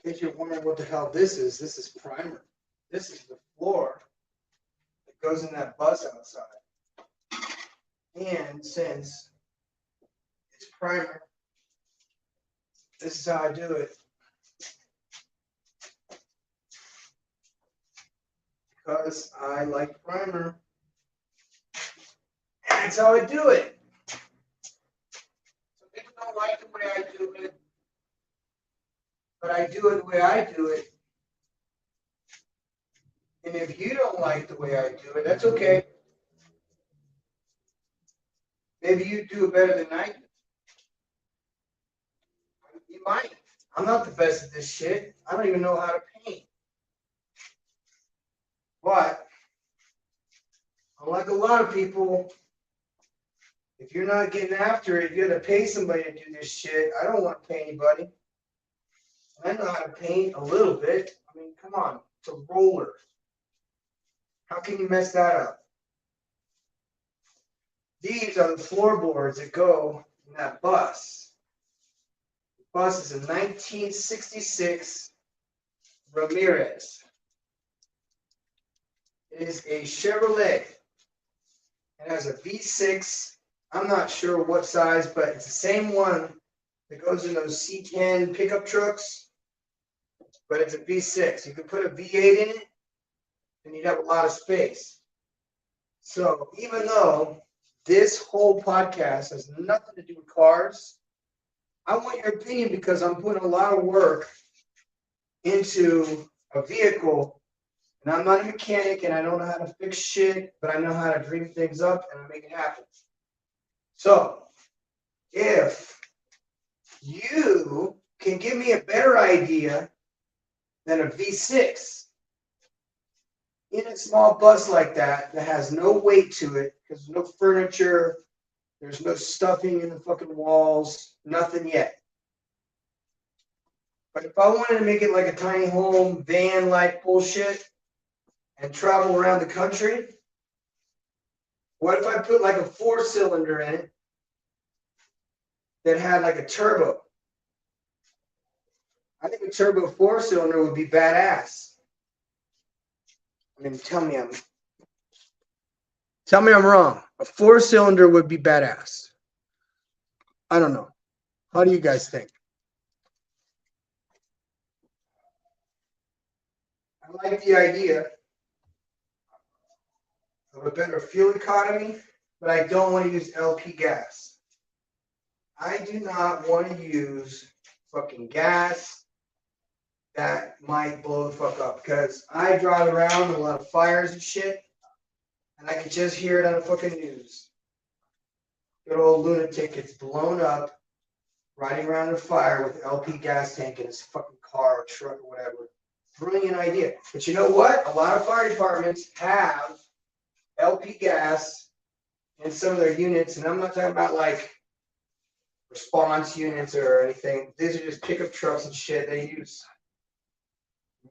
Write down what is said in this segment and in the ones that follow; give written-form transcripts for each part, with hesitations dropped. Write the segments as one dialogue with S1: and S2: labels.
S1: In case you're wondering what the hell this is primer. This is the floor that goes in that bus outside. And since it's primer, this is how I do it. Because I like primer. And that's how I do it. Some people don't like the way I do it. But I do it the way I do it. And if you don't like the way I do it, that's okay. Maybe you do it better than I do. You might. I'm not the best at this shit. I don't even know how to paint. But, unlike a lot of people, if you're not getting after it, you got to pay somebody to do this shit. I don't want to pay anybody. I know how to paint a little bit. I mean, come on. It's a roller. How can you mess that up? These are the floorboards that go in that bus. The bus is a 1966 Ramirez. It is a Chevrolet. It has a V6. I'm not sure what size, but it's the same one that goes in those C10 pickup trucks. But it's a V6. You could put a V8 in it, and you'd have a lot of space. So even though this whole podcast has nothing to do with cars, I want your opinion because I'm putting a lot of work into a vehicle, and I'm not a mechanic, and I don't know how to fix shit, but I know how to dream things up, and I make it happen. So if you can give me a better idea than a V6 in a small bus like that has no weight to it, because there's no furniture, there's no stuffing in the fucking walls, nothing yet. But if I wanted to make it like a tiny home, van-like bullshit, and travel around the country, what if I put like a 4-cylinder in it that had like a turbo? I think a turbo 4-cylinder would be badass. I mean, tell me I'm wrong. A 4-cylinder would be badass. I don't know. How do you guys think? I like the idea of a better fuel economy, but I don't want to use LP gas. I do not want to use fucking gas that might blow the fuck up, because I drive around in a lot of fires and shit, and I can just hear it on the fucking news. Good old lunatic gets blown up riding around in a fire with an LP gas tank in his fucking car or truck or whatever. Brilliant idea. But you know what? A lot of fire departments have LP gas in some of their units, and I'm not talking about like response units or anything. These are just pickup trucks and shit. They use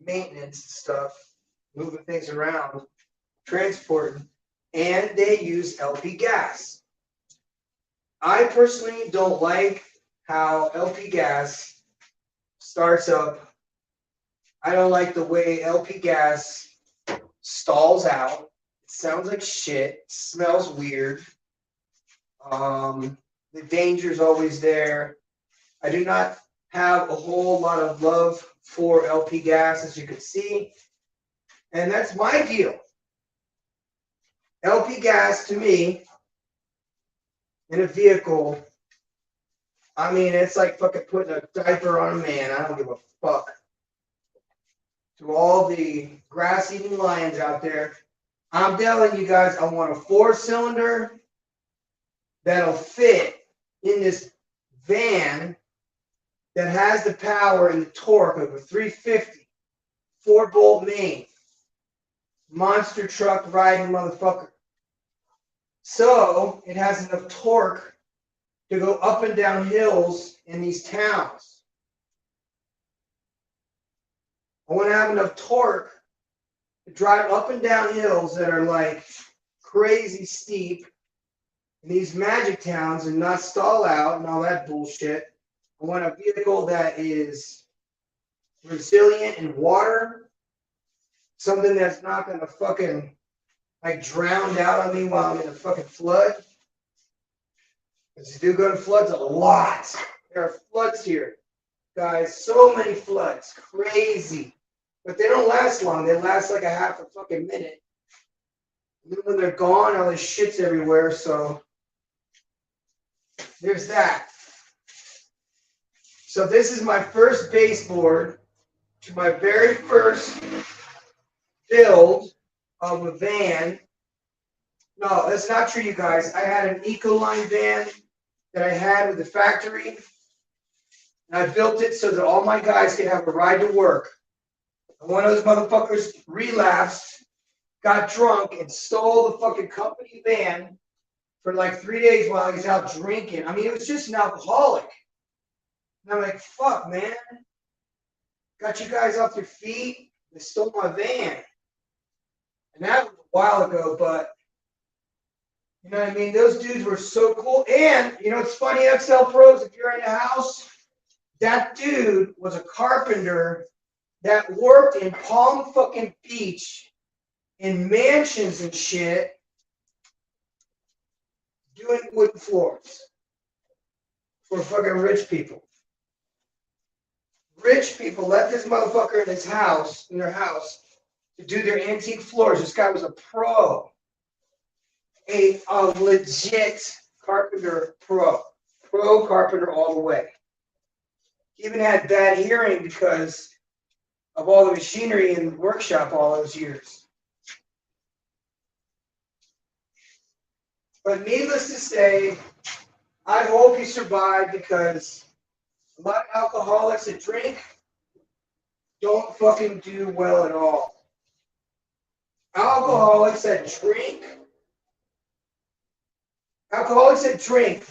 S1: maintenance and stuff, moving things around, transporting, and they use LP gas. I personally don't like how LP gas starts up. I don't like the way LP gas stalls out. It sounds like shit. It smells weird. The danger is always there. I do not have a whole lot of love for LP gas, as you can see. And that's my deal. LP gas, to me, in a vehicle, I mean, it's like fucking putting a diaper on a man. I don't give a fuck. To all the grass-eating lions out there, I'm telling you guys, I want a 4-cylinder that'll fit in this van that has the power and the torque of a 350, 4-bolt main, monster truck riding motherfucker. So it has enough torque to go up and down hills in these towns. I want to have enough torque to drive up and down hills that are like crazy steep in these magic towns and not stall out and all that bullshit. I want a vehicle that is resilient in water, something that's not gonna fucking like drown out on me while I'm in a fucking flood. Because you do go to floods a lot. There are floods here, guys. So many floods, crazy. But they don't last long. They last like a half a fucking minute. And then when they're gone, all this shit's everywhere. So there's that. So this is my first baseboard to my very first build of a van. No, that's not true, you guys. I had an Ecoline van that I had with the factory. And I built it so that all my guys could have a ride to work. And one of those motherfuckers relapsed, got drunk, and stole the fucking company van for like 3 days while he was out drinking. I mean, it was just an alcoholic. And I'm like, fuck, man. Got you guys off your feet. They stole my van. And that was a while ago, but you know what I mean? Those dudes were so cool. And, you know, it's funny, XL Pros, if you're in a house, that dude was a carpenter that worked in Palm fucking Beach in mansions and shit doing wooden floors for fucking rich people. Rich people left this motherfucker in his house, in their house, to do their antique floors. This guy was a pro. A legit carpenter pro. Pro carpenter all the way. He even had bad hearing because of all the machinery in the workshop all those years. But needless to say, I hope he survived because a lot of alcoholics that drink don't fucking do well at all. Alcoholics that drink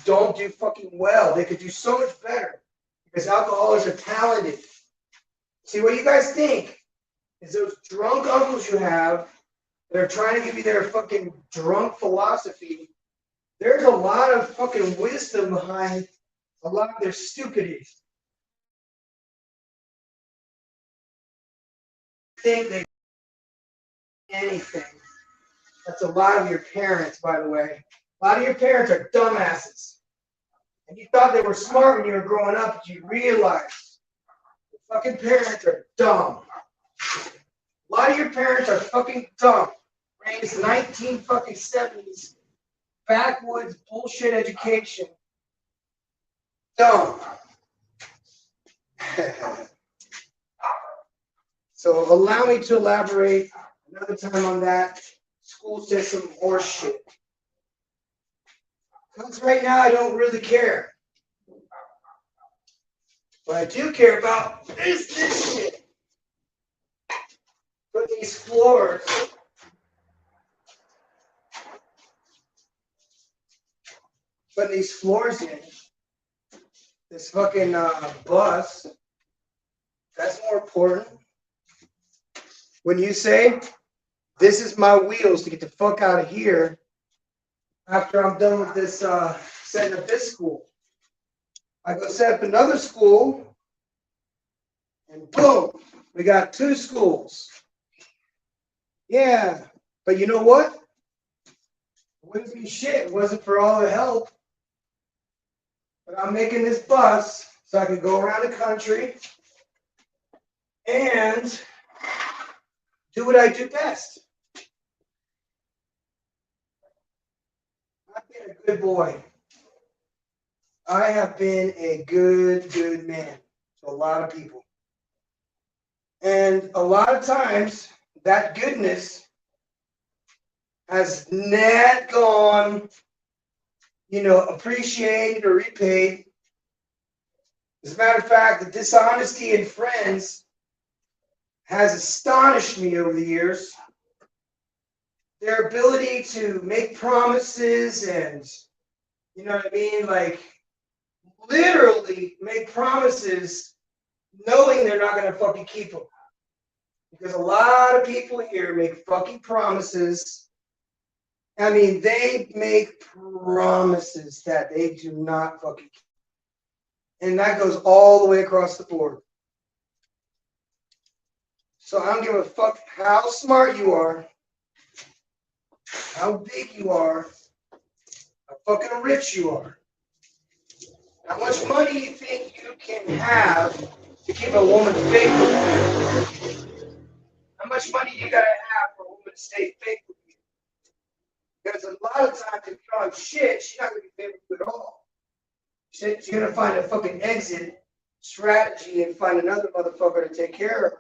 S1: don't do fucking well. They could do so much better because alcoholics are talented. See, what you guys think is those drunk uncles you have that are trying to give you their fucking drunk philosophy. There's a lot of fucking wisdom behind a lot of their stupidity. Think they anything. That's a lot of your parents, by the way. A lot of your parents are dumbasses. And you thought they were smart when you were growing up, but you realized the fucking parents are dumb. A lot of your parents are fucking dumb. Raised 1970s backwoods bullshit education. Dumb. So allow me to elaborate another time on that school system horse shit. Because right now I don't really care. What I do care about is this shit. Put these floors in. This fucking bus. That's more important. When you say, this is my wheels to get the fuck out of here after I'm done with this setting up this school. I go set up another school, and boom, we got 2 schools. Yeah, but you know what? It wouldn't be shit. It wasn't for all the help. But I'm making this bus so I can go around the country and do what I do best. I've been a good boy. I have been a good man to a lot of people. And a lot of times, that goodness has not gone, appreciated or repaid. As a matter of fact, the dishonesty in friends has astonished me over the years. Their ability to make promises and, you know what I mean, like literally make promises knowing they're not going to fucking keep them. Because a lot of people here make fucking promises. I mean, they make promises that they do not fucking keep. And that goes all the way across the board. So I don't give a fuck how smart you are, how big you are, how fucking rich you are. How much money you think you can have to keep a woman faithful? How much money you gotta have for a woman to stay faithful to you? Because a lot of times, if you don't have shit, she's not gonna be faithful to you at all. She's gonna find a fucking exit strategy and find another motherfucker to take care of her.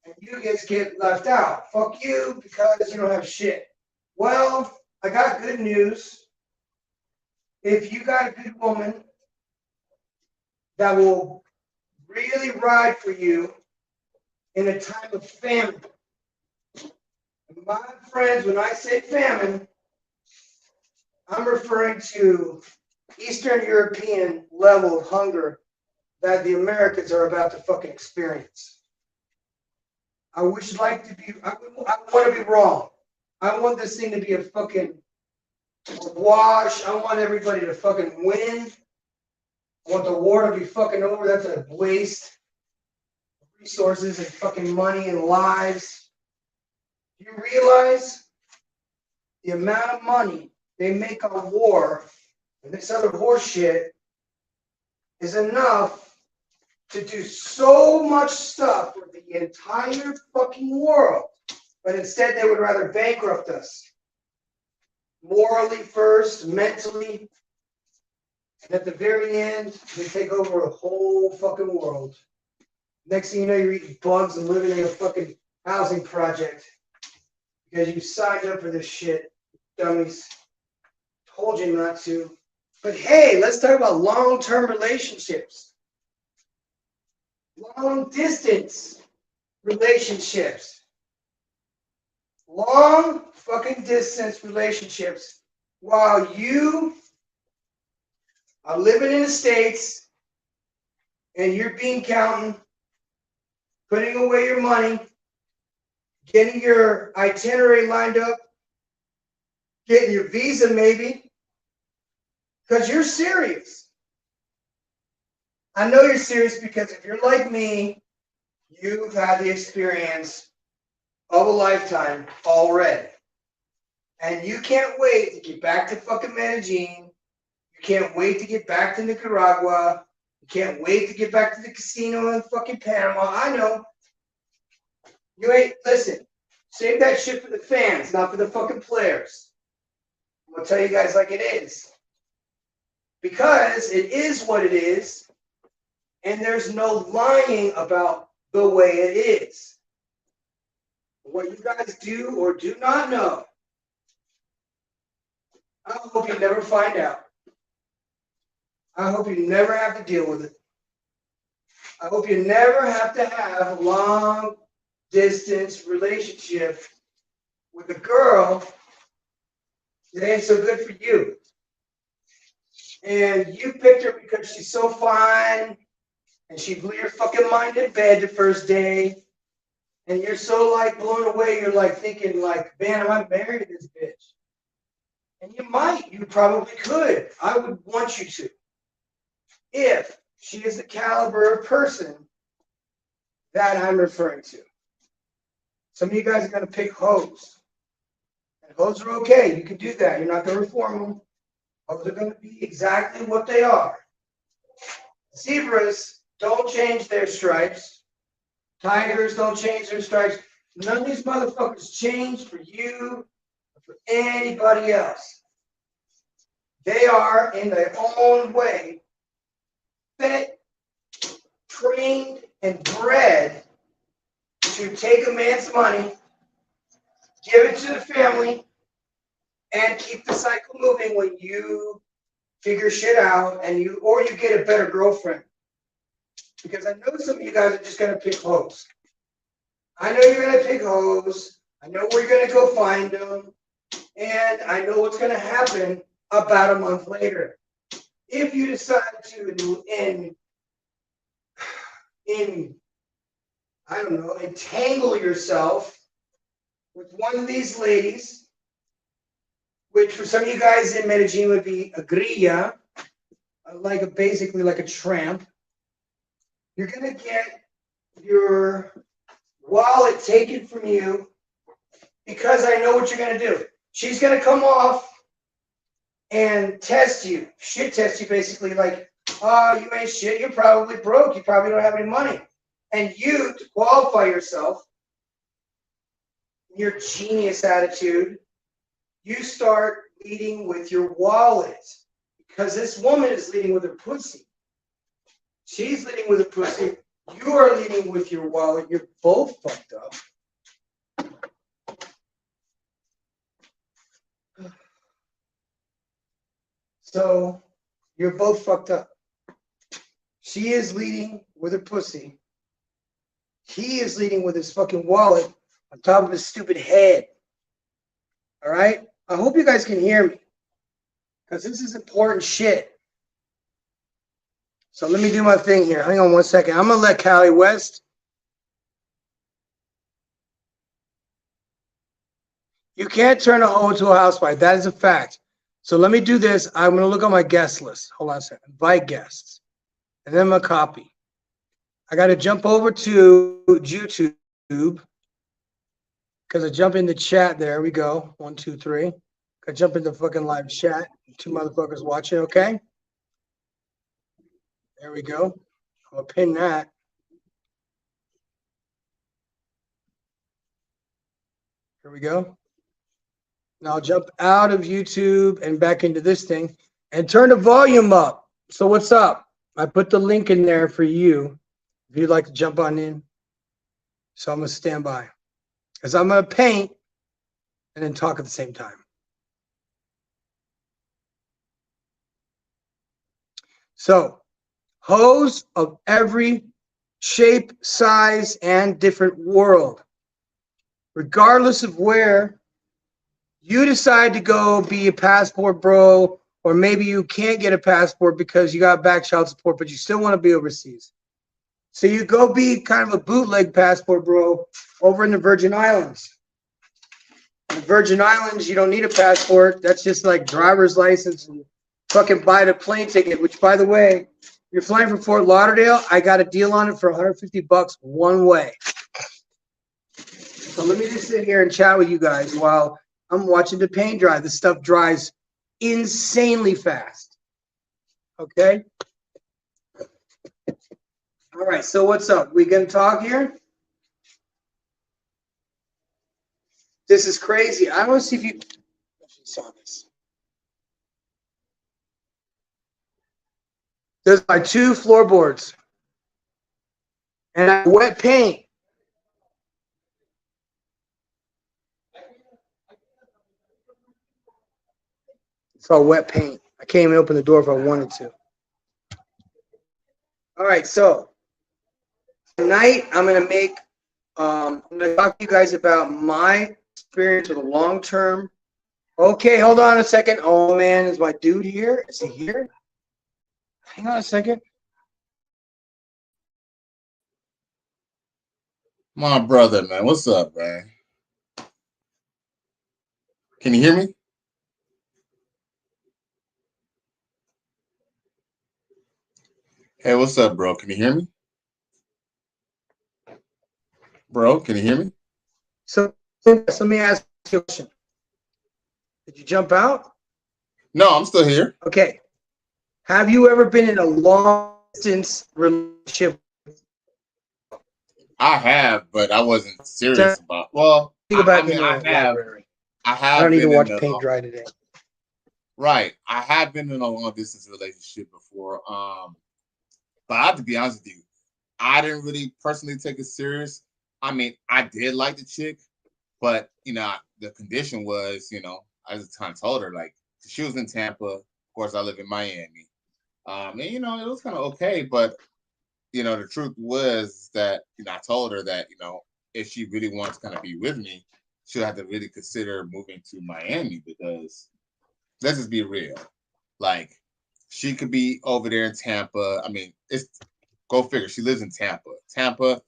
S1: And you just get left out. Fuck you because you don't have shit. Well, I got good news. If you got a good woman that will really ride for you in a time of famine. And my friends, when I say famine, I'm referring to Eastern European level of hunger that the Americans are about to fucking experience. I want to be wrong. I want this thing to be a fucking wash. I want everybody to fucking win. I want the war to be fucking over. That's a waste of resources and fucking money and lives. Do you realize the amount of money they make on war and this other horse shit is enough to do so much stuff for the entire fucking world, but instead they would rather bankrupt us. Morally first, mentally, and at the very end, they take over the whole fucking world. Next thing you know, you're eating bugs and living in a fucking housing project because you signed up for this shit, dummies. Told you not to. But hey, let's talk about long-term relationships. Long-distance relationships. Long fucking distance relationships while you are living in the States and you're bean counting, putting away your money, getting your itinerary lined up, getting your visa maybe, because you're serious. I know you're serious because if you're like me, you've had the experience of a lifetime already. And you can't wait to get back to fucking Medellin. You can't wait to get back to Nicaragua. You can't wait to get back to the casino in fucking Panama. I know. You ain't, listen, save that shit for the fans, not for the fucking players. I'm going to tell you guys like it is. Because it is what it is, and there's no lying about the way it is. What you guys do or do not know, I hope you never find out. I hope you never have to deal with it. I hope you never have to have a long distance relationship with a girl that ain't so good for you. And you picked her because she's so fine and she blew your fucking mind in bed the first day. And you're so like blown away, you're like thinking like, man, am I married to this bitch? And you probably could. I would want you to. If she is the caliber of person that I'm referring to. Some of you guys are going to pick hoes. And hoes are okay. You can do that. You're not going to reform them. Hoes are going to be exactly what they are. Zebras don't change their stripes. Tigers don't change their stripes. None of these motherfuckers change for you or for anybody else. They are, in their own way, fed, trained, and bred to take a man's money, give it to the family, and keep the cycle moving when you figure shit out and you get a better girlfriend. Because I know some of you guys are just gonna pick hoes. I know you're gonna pick hoes. I know where you're gonna go find them, and I know what's gonna happen about a month later. If you decide to entangle yourself with one of these ladies, which for some of you guys in Medellin would be a grilla, basically like a tramp. You're gonna get your wallet taken from you because I know what you're going to do. She's going to come off and test you, shit test you basically, like, oh, you ain't shit, you're probably broke, you probably don't have any money. And you, to qualify yourself, your genius attitude, you start leading with your wallet. Because this woman is leading with her pussy. She's leading with her pussy. You are leading with your wallet. You're both fucked up. So you're both fucked up. She is leading with her pussy. He is leading with his fucking wallet on top of his stupid head. All right? I hope you guys can hear me. Because this is important shit. So let me do my thing here. Hang on one second. I'm going to let Callie West. You can't turn a hoe into a housewife. That is a fact. So let me do this. I'm going to look on my guest list. Hold on a second. Invite guests. And then I'm going to copy. I got to jump over to YouTube. Because I jump in the chat. There we go. 1, 2, 3. I jump into fucking live chat. 2 motherfuckers watching, okay? There we go. I'm going to pin that. Here we go. Now I'll jump out of YouTube and back into this thing and turn the volume up. So what's up? I put the link in there for you if you'd like to jump on in. So I'm going to stand by because I'm going to paint and then talk at the same time. So hoes of every shape, size, and different world, regardless of where you decide to go be a passport bro, or maybe you can't get a passport because you got back child support, but you still want to be overseas. So you go be kind of a bootleg passport bro over in the Virgin Islands. In the Virgin Islands, you don't need a passport. That's just like driver's license and fucking buy the plane ticket, which, by the way, you're flying from Fort Lauderdale. I got a deal on it for $150 one way. So let me just sit here and chat with you guys while I'm watching the paint dry. This stuff dries insanely fast. Okay? All right, so what's up? We gonna talk here? This is crazy. I want to see if you saw this. There's my 2 floorboards. And I wet paint. It's all wet paint. I can't even open the door if I wanted to. All right, so tonight I'm gonna talk to you guys about my experience with a long-term. Okay, hold on a second. Oh man, is my dude here? Is he here? Hang on a second.
S2: My brother, man. What's up, man? Can you hear me? Hey, what's up, bro? Can you hear me? Bro, can you hear me?
S1: So let me ask you a question. Did you jump out?
S2: No, I'm still here.
S1: Okay. Have you ever been in a long-distance relationship?
S2: I have, but I wasn't serious about. Well, I mean, I have.
S1: I don't need to watch paint dry today.
S2: Right, I have been in a long-distance relationship before. But I have to be honest with you, I didn't really personally take it serious. I mean, I did like the chick, but the condition was, I just kind of told her like she was in Tampa. Of course, I live in Miami. And it was kind of okay, but the truth was that I told her that if she really wants to kind of be with me, she'll have to really consider moving to Miami because let's just be real, like she could be over there in Tampa. I mean, it's go figure. She lives in Tampa. Tampa,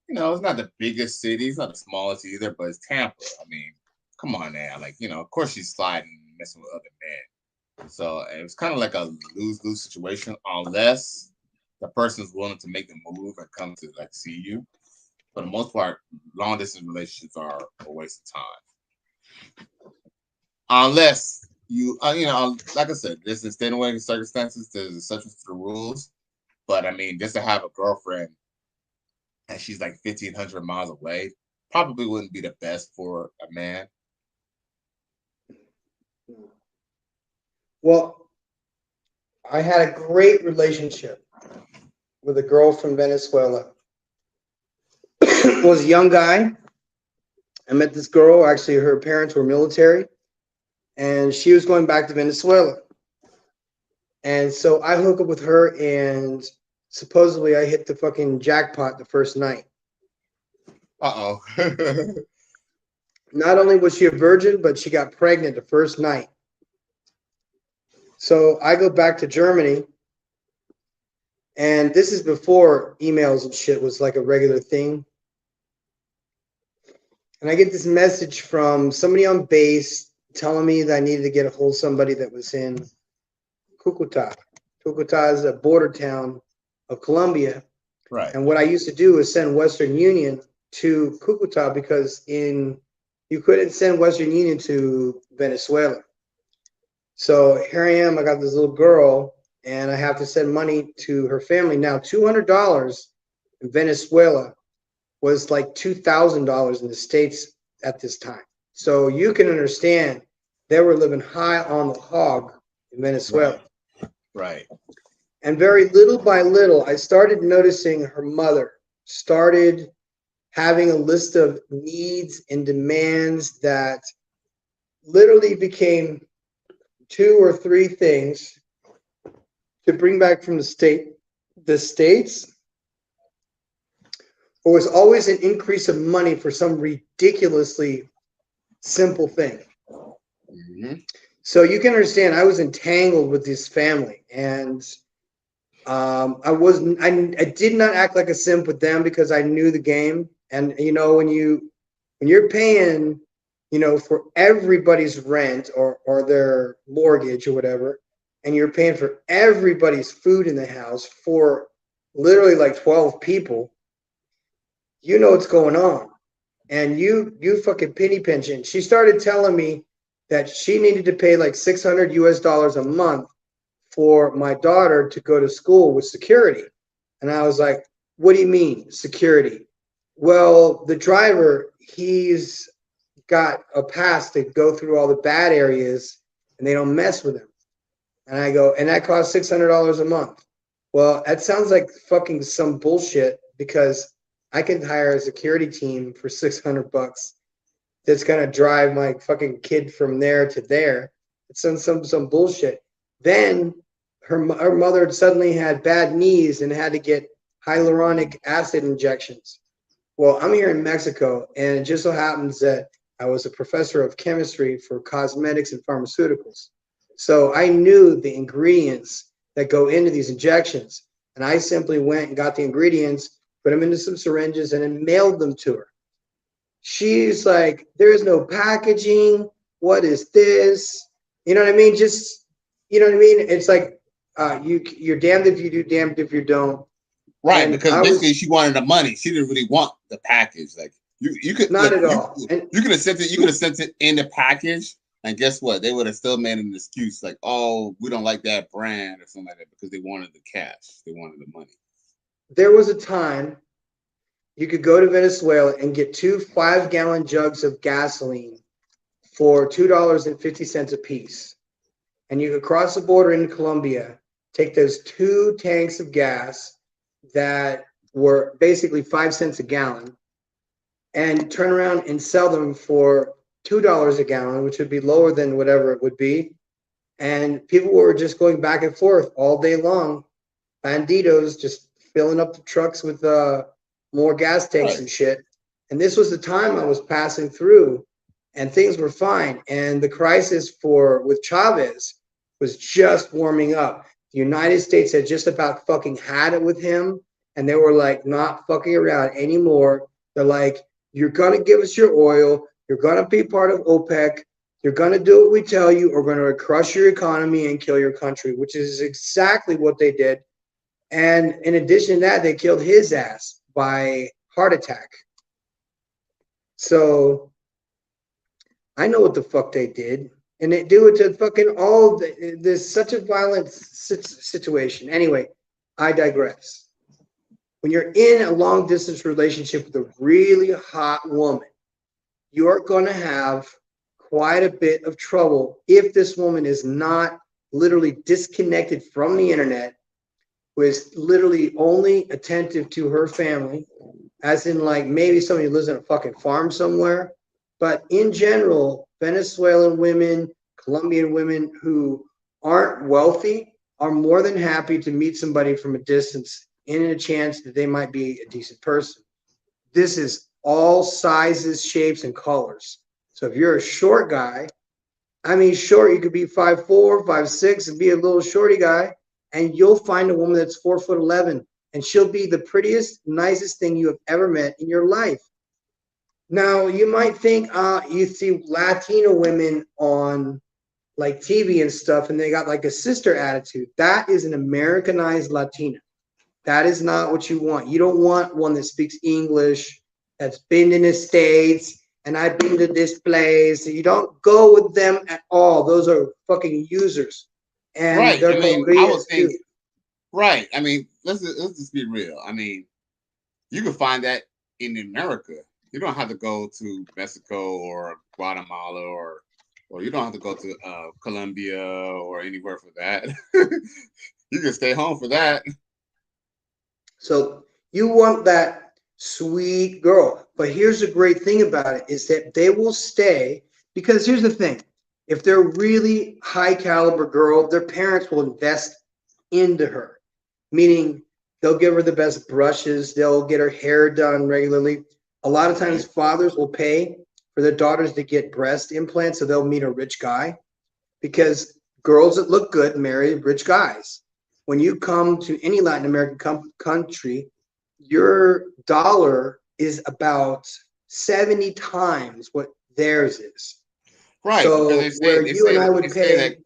S2: it's not the biggest city. It's not the smallest either, but it's Tampa. I mean, come on now. Like, of course she's sliding, messing with other men. So it was kind of like a lose-lose situation unless the person's willing to make the move and come to like see you. for the most part, long distance relationships are a waste of time. Unless you, like I said, there's extenuating circumstances, there's exceptions to the rules. But I mean, just to have a girlfriend and she's like 1,500 miles away probably wouldn't be the best for a man.
S1: Well, I had a great relationship with a girl from Venezuela. Was a young guy. I met this girl. Actually, her parents were military, and she was going back to Venezuela. And so I hook up with her, and supposedly I hit the fucking jackpot the first night.
S2: Uh-oh.
S1: Not only was she a virgin, but she got pregnant the first night. So I go back to Germany, and this is before emails and shit was like a regular thing. And I get this message from somebody on base telling me that I needed to get a hold of somebody that was in Cucuta. Cucuta is a border town of Colombia.
S2: Right.
S1: And what I used to do is send Western Union to Cucuta because you couldn't send Western Union to Venezuela. So here I am. I got this little girl, and I have to send money to her family. Now, $200 in Venezuela was like $2,000 in the States at this time. So you can understand they were living high on the hog in Venezuela.
S2: Right.
S1: And very little by little, I started noticing her mother started having a list of needs and demands that literally became 2 or 3 things to bring back from the States. Or was always an increase of money for some ridiculously simple thing.
S2: Mm-hmm.
S1: So you can understand I was entangled with this family, and I did not act like a simp with them because I knew the game. And when you're paying, for everybody's rent or their mortgage or whatever, and you're paying for everybody's food in the house for literally like 12 people, you know what's going on. And you fucking penny pinching. She started telling me that she needed to pay like $600 a month for my daughter to go to school with security. And I was like, what do you mean security? Well, the driver, he's got a pass to go through all the bad areas and they don't mess with him. And I go, and that costs $600 a month. Well, that sounds like fucking some bullshit because I can hire a security team for $600 that's gonna drive my fucking kid from there to there. It's some bullshit. Then her mother suddenly had bad knees and had to get hyaluronic acid injections. Well, I'm here in Mexico, and it just so happens that I was a professor of chemistry for cosmetics and pharmaceuticals. So I knew the ingredients that go into these injections. And I simply went and got the ingredients, put them into some syringes, and then mailed them to her. She's like, there's no packaging. What is this? You know what I mean? Just, you know what I mean? It's like you're damned if you do, damned if you don't.
S2: Right,
S1: And
S2: because basically she wanted the money. She didn't really want the package. Like you could
S1: not at all.
S2: You could have sent it. You could have sent it in the package, and guess what? They would have still made an excuse like, "Oh, we don't like that brand" or something like that because they wanted the cash. They wanted the money.
S1: There was a time you could go to Venezuela and get 2 5-gallon jugs of gasoline for $2.50 a piece, and you could cross the border into Colombia, take those 2 tanks of gas that were basically 5 cents a gallon, and turn around and sell them for $2 a gallon, which would be lower than whatever it would be. And people were just going back and forth all day long. Banditos just filling up the trucks with more gas tanks and shit. And this was the time I was passing through, and things were fine. And the crisis with Chavez was just warming up. The United States had just about fucking had it with him, and they were like not fucking around anymore. They're like, you're gonna give us your oil, you're gonna be part of OPEC, you're gonna do what we tell you, or we're gonna crush your economy and kill your country, which is exactly what they did. And in addition to that, they killed his ass by heart attack. So I know what the fuck they did, and they do it to fucking all. There's such a violent situation. Anyway, I digress. When you're in a long distance relationship with a really hot woman, you're going to have quite a bit of trouble if this woman is not literally disconnected from the internet, who is literally only attentive to her family, as in like maybe somebody who lives in a fucking farm somewhere. But in general, Venezuelan women, Colombian women who aren't wealthy are more than happy to meet somebody from a distance in a chance that they might be a decent person. This is all sizes, shapes, and colors. So if you're a short guy, I mean, short, you could be 5'4", 5'6", and be a little shorty guy, and you'll find a woman that's 4'11", and she'll be the prettiest, nicest thing you have ever met in your life. Now, you might think you see Latino women on like TV and stuff, and they got like a sister attitude. That is an Americanized Latina. That is not what you want. You don't want one that speaks English, that's been in the States, and I've been to this place. You don't go with them at all. Those are fucking users. And
S2: Right.
S1: they're
S2: I mean, I would
S1: Koreans too.
S2: think. Right. I mean, let's just be real. I mean, you can find that in America. You don't have to go to Mexico or Guatemala or you don't have to go to Colombia or anywhere for that. You can stay home for that.
S1: So you want that sweet girl. But here's the great thing about it is that they will stay because here's the thing. If they're really high caliber girl, their parents will invest into her, meaning they'll give her the best brushes, they'll get her hair done regularly. A lot of times
S2: Right.
S1: fathers will pay for their daughters to get breast implants so they'll meet a rich guy because girls that look good marry rich guys. When you come to any Latin American country, your dollar is about 70 times what theirs is.
S2: Right. Because
S1: So where
S2: they say that.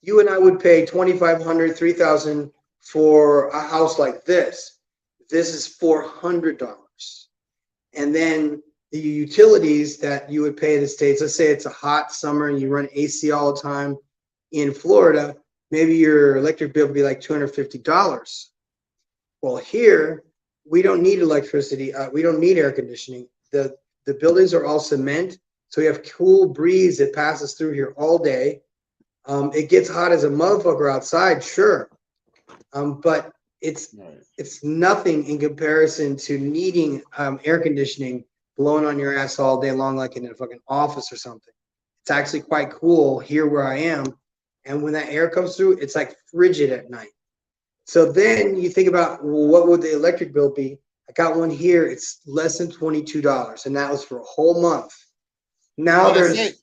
S1: you and I would pay 2,500, 3,000 for a house like this. This is $400. And then the utilities that you would pay in the States, let's say it's a hot summer and you run AC all the time in Florida, maybe your electric bill would be like $250. Well, here, we don't need electricity. We don't need air conditioning. The buildings are all cement. So we have cool breeze that passes through here all day. It gets hot as a motherfucker outside, sure. But it's
S2: Right.
S1: it's nothing in comparison to needing air conditioning blowing on your ass all day long, like in a fucking office or something. It's actually quite cool here where I am. And when that air comes through, it's like frigid at night. So then you think about, well, what would the electric bill be? I got one here. It's less than $22, and that was for a whole month. Now
S2: Well,
S1: there's it's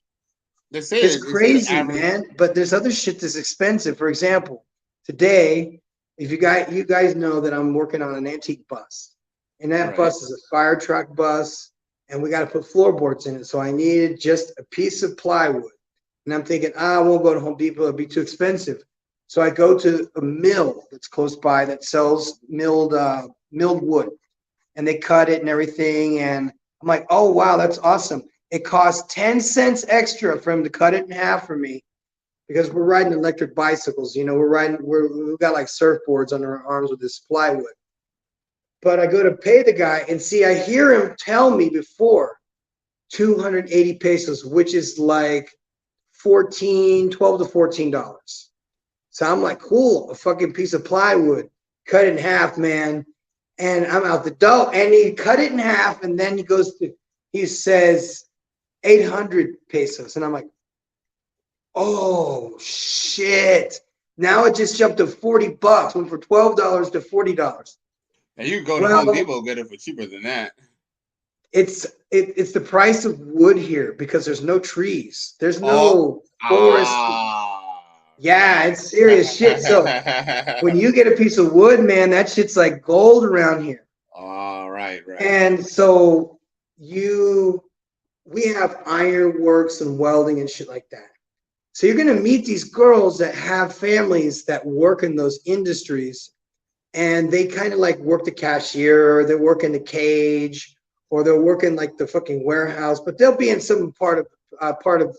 S2: they say the
S1: crazy,
S2: average.
S1: man. But there's other shit that's expensive. For example, today, if you guys know that I'm working on an antique bus, and that
S2: Right.
S1: bus is a fire truck bus, and we got to put floorboards in it. So I needed just a piece of plywood, and I'm thinking, I won't go to Home Depot; it'd be too expensive. So I go to a mill that's close by that sells milled wood, and they cut it and everything. And I'm like, oh wow, that's awesome. It costs 10 cents extra for him to cut it in half for me because we're riding electric bicycles. We've got like surfboards under our arms with this plywood. But I go to pay the guy and see, I hear him tell me before 280 pesos, which is like 12 to $14. So I'm like, cool, a fucking piece of plywood, cut it in half, man. And I'm out the door. And he cut it in half, and then he says 800 pesos. And I'm like, oh shit. Now it just jumped to $40, went from $12 to $40.
S2: And you can go to Home
S1: Well,
S2: Depot and get it for cheaper than that.
S1: it's the price of wood here because there's no trees. There's
S2: Oh,
S1: no forest.
S2: ah,
S1: Yeah, it's serious shit. So when you get a piece of wood, man, that shit's like gold around here.
S2: all right, right.
S1: And so we have ironworks and welding and shit like that. So you're gonna meet these girls that have families that work in those industries, and they kind of like work the cashier, they work in the cage, or they'll work in like the fucking warehouse, but they'll be in some part of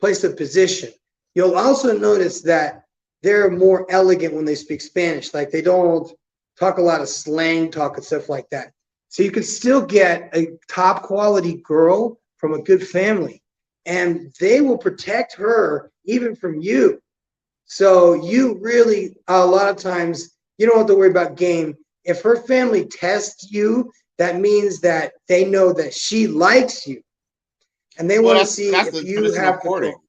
S1: place of position. You'll also notice that they're more elegant when they speak Spanish. Like they don't talk a lot of slang talk and stuff like that. So you can still get a top quality girl from a good family, and they will protect her even from you. So you really, a lot of times, you don't have to worry about game. If her family tests you, that means that they know that she likes you, and they
S2: Well,
S1: want to see
S2: that's
S1: if
S2: the
S1: you
S2: traditional
S1: have
S2: courting.
S1: control.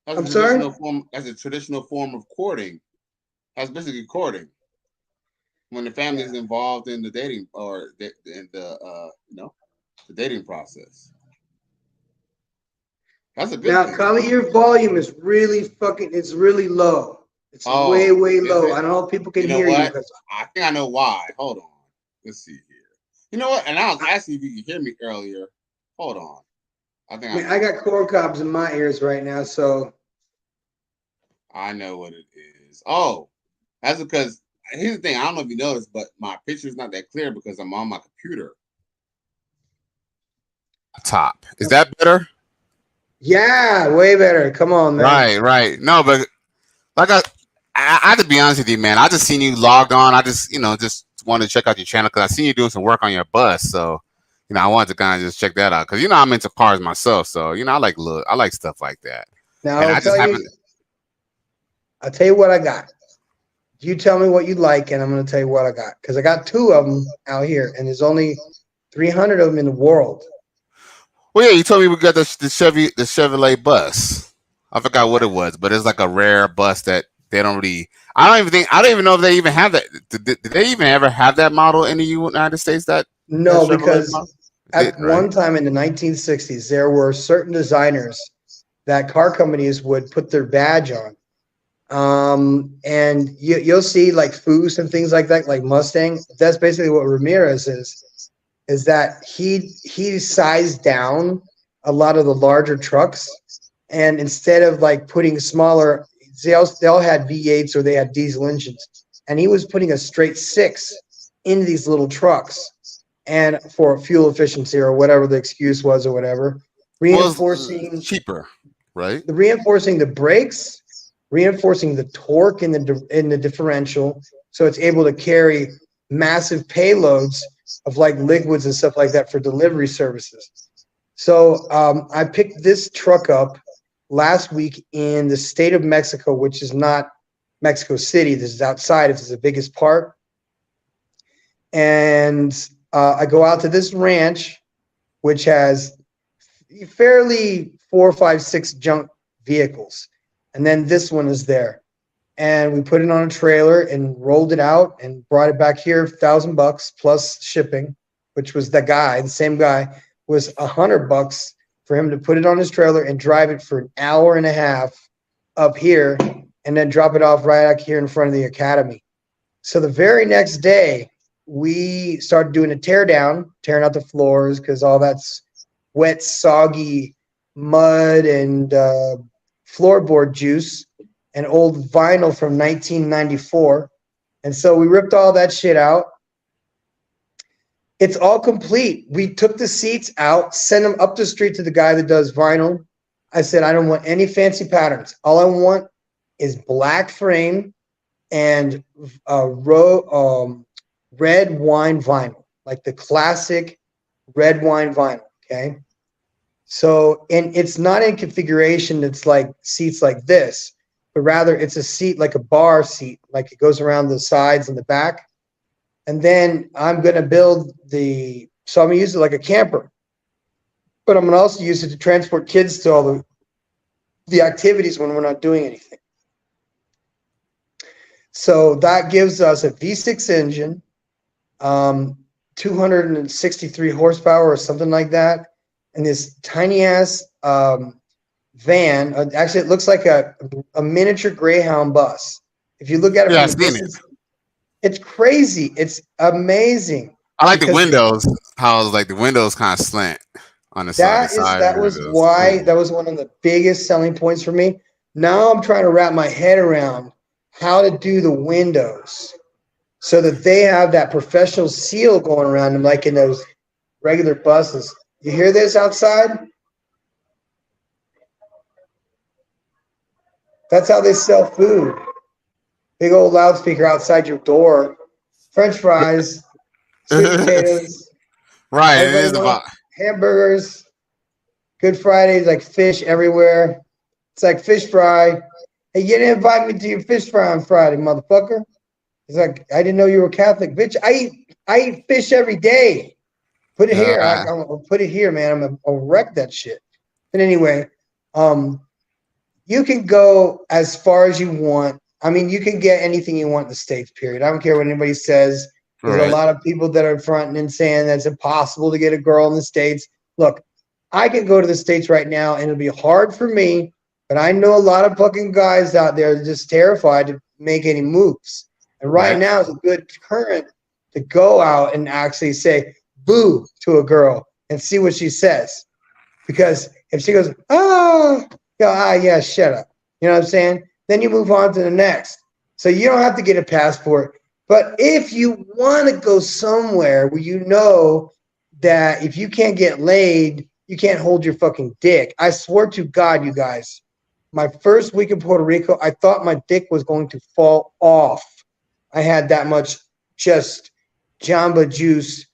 S2: That's
S1: I'm
S2: a
S1: sorry?
S2: traditional form. That's a traditional form of courting. That's basically courting when the family
S1: Yeah.
S2: is involved in the dating or in the the dating process. That's a good
S1: Now,
S2: thing.
S1: Kali, your volume is really it's really low. It's way,
S2: Oh,
S1: way
S2: is
S1: low.
S2: it?
S1: I don't know if people can
S2: You know
S1: hear you
S2: what?
S1: because
S2: I think I know why. Hold on. Let's see here. You know what? And I was asking if you could hear me earlier. Hold on. I think
S1: I
S2: I
S1: mean, I
S2: know.
S1: got corn cobs in my ears right now. So
S2: I know what it is. Oh, that's because here's the thing. I don't know if you noticed, but my picture is not that clear because I'm on my computer. Top. Is that better?
S1: yeah, way better. Come on, man.
S2: Right, right. No, but like I have to be honest with you, man. I just seen you logged on. I just, just wanted to check out your channel because I seen you doing some work on your bus. So, I wanted to kind of just check that out because I'm into cars myself. So, I like stuff like that.
S1: Now
S2: And I just haven't.
S1: I'll tell you what I got. You tell me what you like, and I'm going to tell you what I got because I got two of them out here, and there's only 300 of them in the world.
S2: Well, yeah, you told me we got the Chevrolet bus. I forgot what it was, but it's like a rare bus that they don't really. I don't even know if they even have that. Did they even ever have that model in the United States? That
S1: No,
S2: Chevrolet
S1: because
S2: model? Did
S1: at
S2: right?
S1: one time in the 1960s, there were certain designers that car companies would put their badge on. And you'll see like Foos and things like that, like Mustang. That's basically what Ramirez is that he sized down a lot of the larger trucks, and instead of like putting smaller, they all had V8s or they had diesel engines, and he was putting a straight six into these little trucks, and for fuel efficiency or whatever the excuse was or whatever,
S2: Well, it's
S1: reinforcing
S2: cheaper, right?
S1: reinforcing the brakes, reinforcing the torque in the differential, so it's able to carry massive payloads of like liquids and stuff like that for delivery services. So I picked this truck up last week in the state of Mexico, which is not Mexico City. This is outside. This is the biggest part. And I go out to this ranch, which has fairly 4, 5, 6 junk vehicles. And then this one is there. And we put it on a trailer and rolled it out and brought it back here, $1,000 plus shipping, which was the same guy, was $100 for him to put it on his trailer and drive it for an hour and a half up here and then drop it off right out here in front of the academy. So the very next day, we started doing a tear down, tearing out the floors because all that's wet, soggy mud and floorboard juice and old vinyl from 1994. And so we ripped all that shit out. It's all complete. We took the seats out, sent them up the street to the guy that does vinyl. I said, I don't want any fancy patterns. All I want is black frame and red wine vinyl, like the classic red wine vinyl. Okay. So, and it's not in configuration that's like seats like this, but rather it's a seat like a bar seat, like it goes around the sides and the back. And then I'm going to so I'm going to use it like a camper, but I'm going to also use it to transport kids to all the activities when we're not doing anything. So that gives us a V6 engine, 263 horsepower or something like that. And this tiny ass van. Actually, it looks like a miniature Greyhound bus. If you look at it
S2: Yeah,
S1: from
S2: I've
S1: the
S2: seen it.
S1: distance, it's crazy. It's amazing.
S2: I like the
S1: Because
S2: windows. How like the windows kind of slant on the side. The side
S1: that was
S2: windows.
S1: why
S2: Cool.
S1: that was one of the biggest selling points for me. Now I'm trying to wrap my head around how to do the windows so that they have that professional seal going around them, like in those regular buses. You hear this outside? That's how they sell food. Big old loudspeaker outside your door. French fries, sweet potatoes.
S2: Right, it
S1: Everybody
S2: is
S1: wants
S2: about.
S1: hamburgers. Good Fridays, like fish everywhere. It's like fish fry. Hey, you didn't invite me to your fish fry on Friday, motherfucker. He's like, I didn't know you were Catholic, bitch. I eat fish every day. Put it here. I'll put it here, man. I'll wreck that shit. But anyway, um, you can go as far as you want. I mean, you can get anything you want in the States, period. I don't care what anybody says. There's a
S2: Right.
S1: lot of people that are fronting and saying that it's impossible to get a girl in the States. Look, I can go to the States right now and it'll be hard for me, but I know a lot of fucking guys out there just terrified to make any moves. And right
S2: Right.
S1: now is a good current to go out and actually say boo to a girl and see what she says. Because if she goes, yeah, shut up. You know what I'm saying? Then you move on to the next. So you don't have to get a passport. But if you want to go somewhere where you know that if you can't get laid, you can't hold your fucking dick. I swear to God, you guys, my first week in Puerto Rico, I thought my dick was going to fall off. I had that much just Jamba Juice,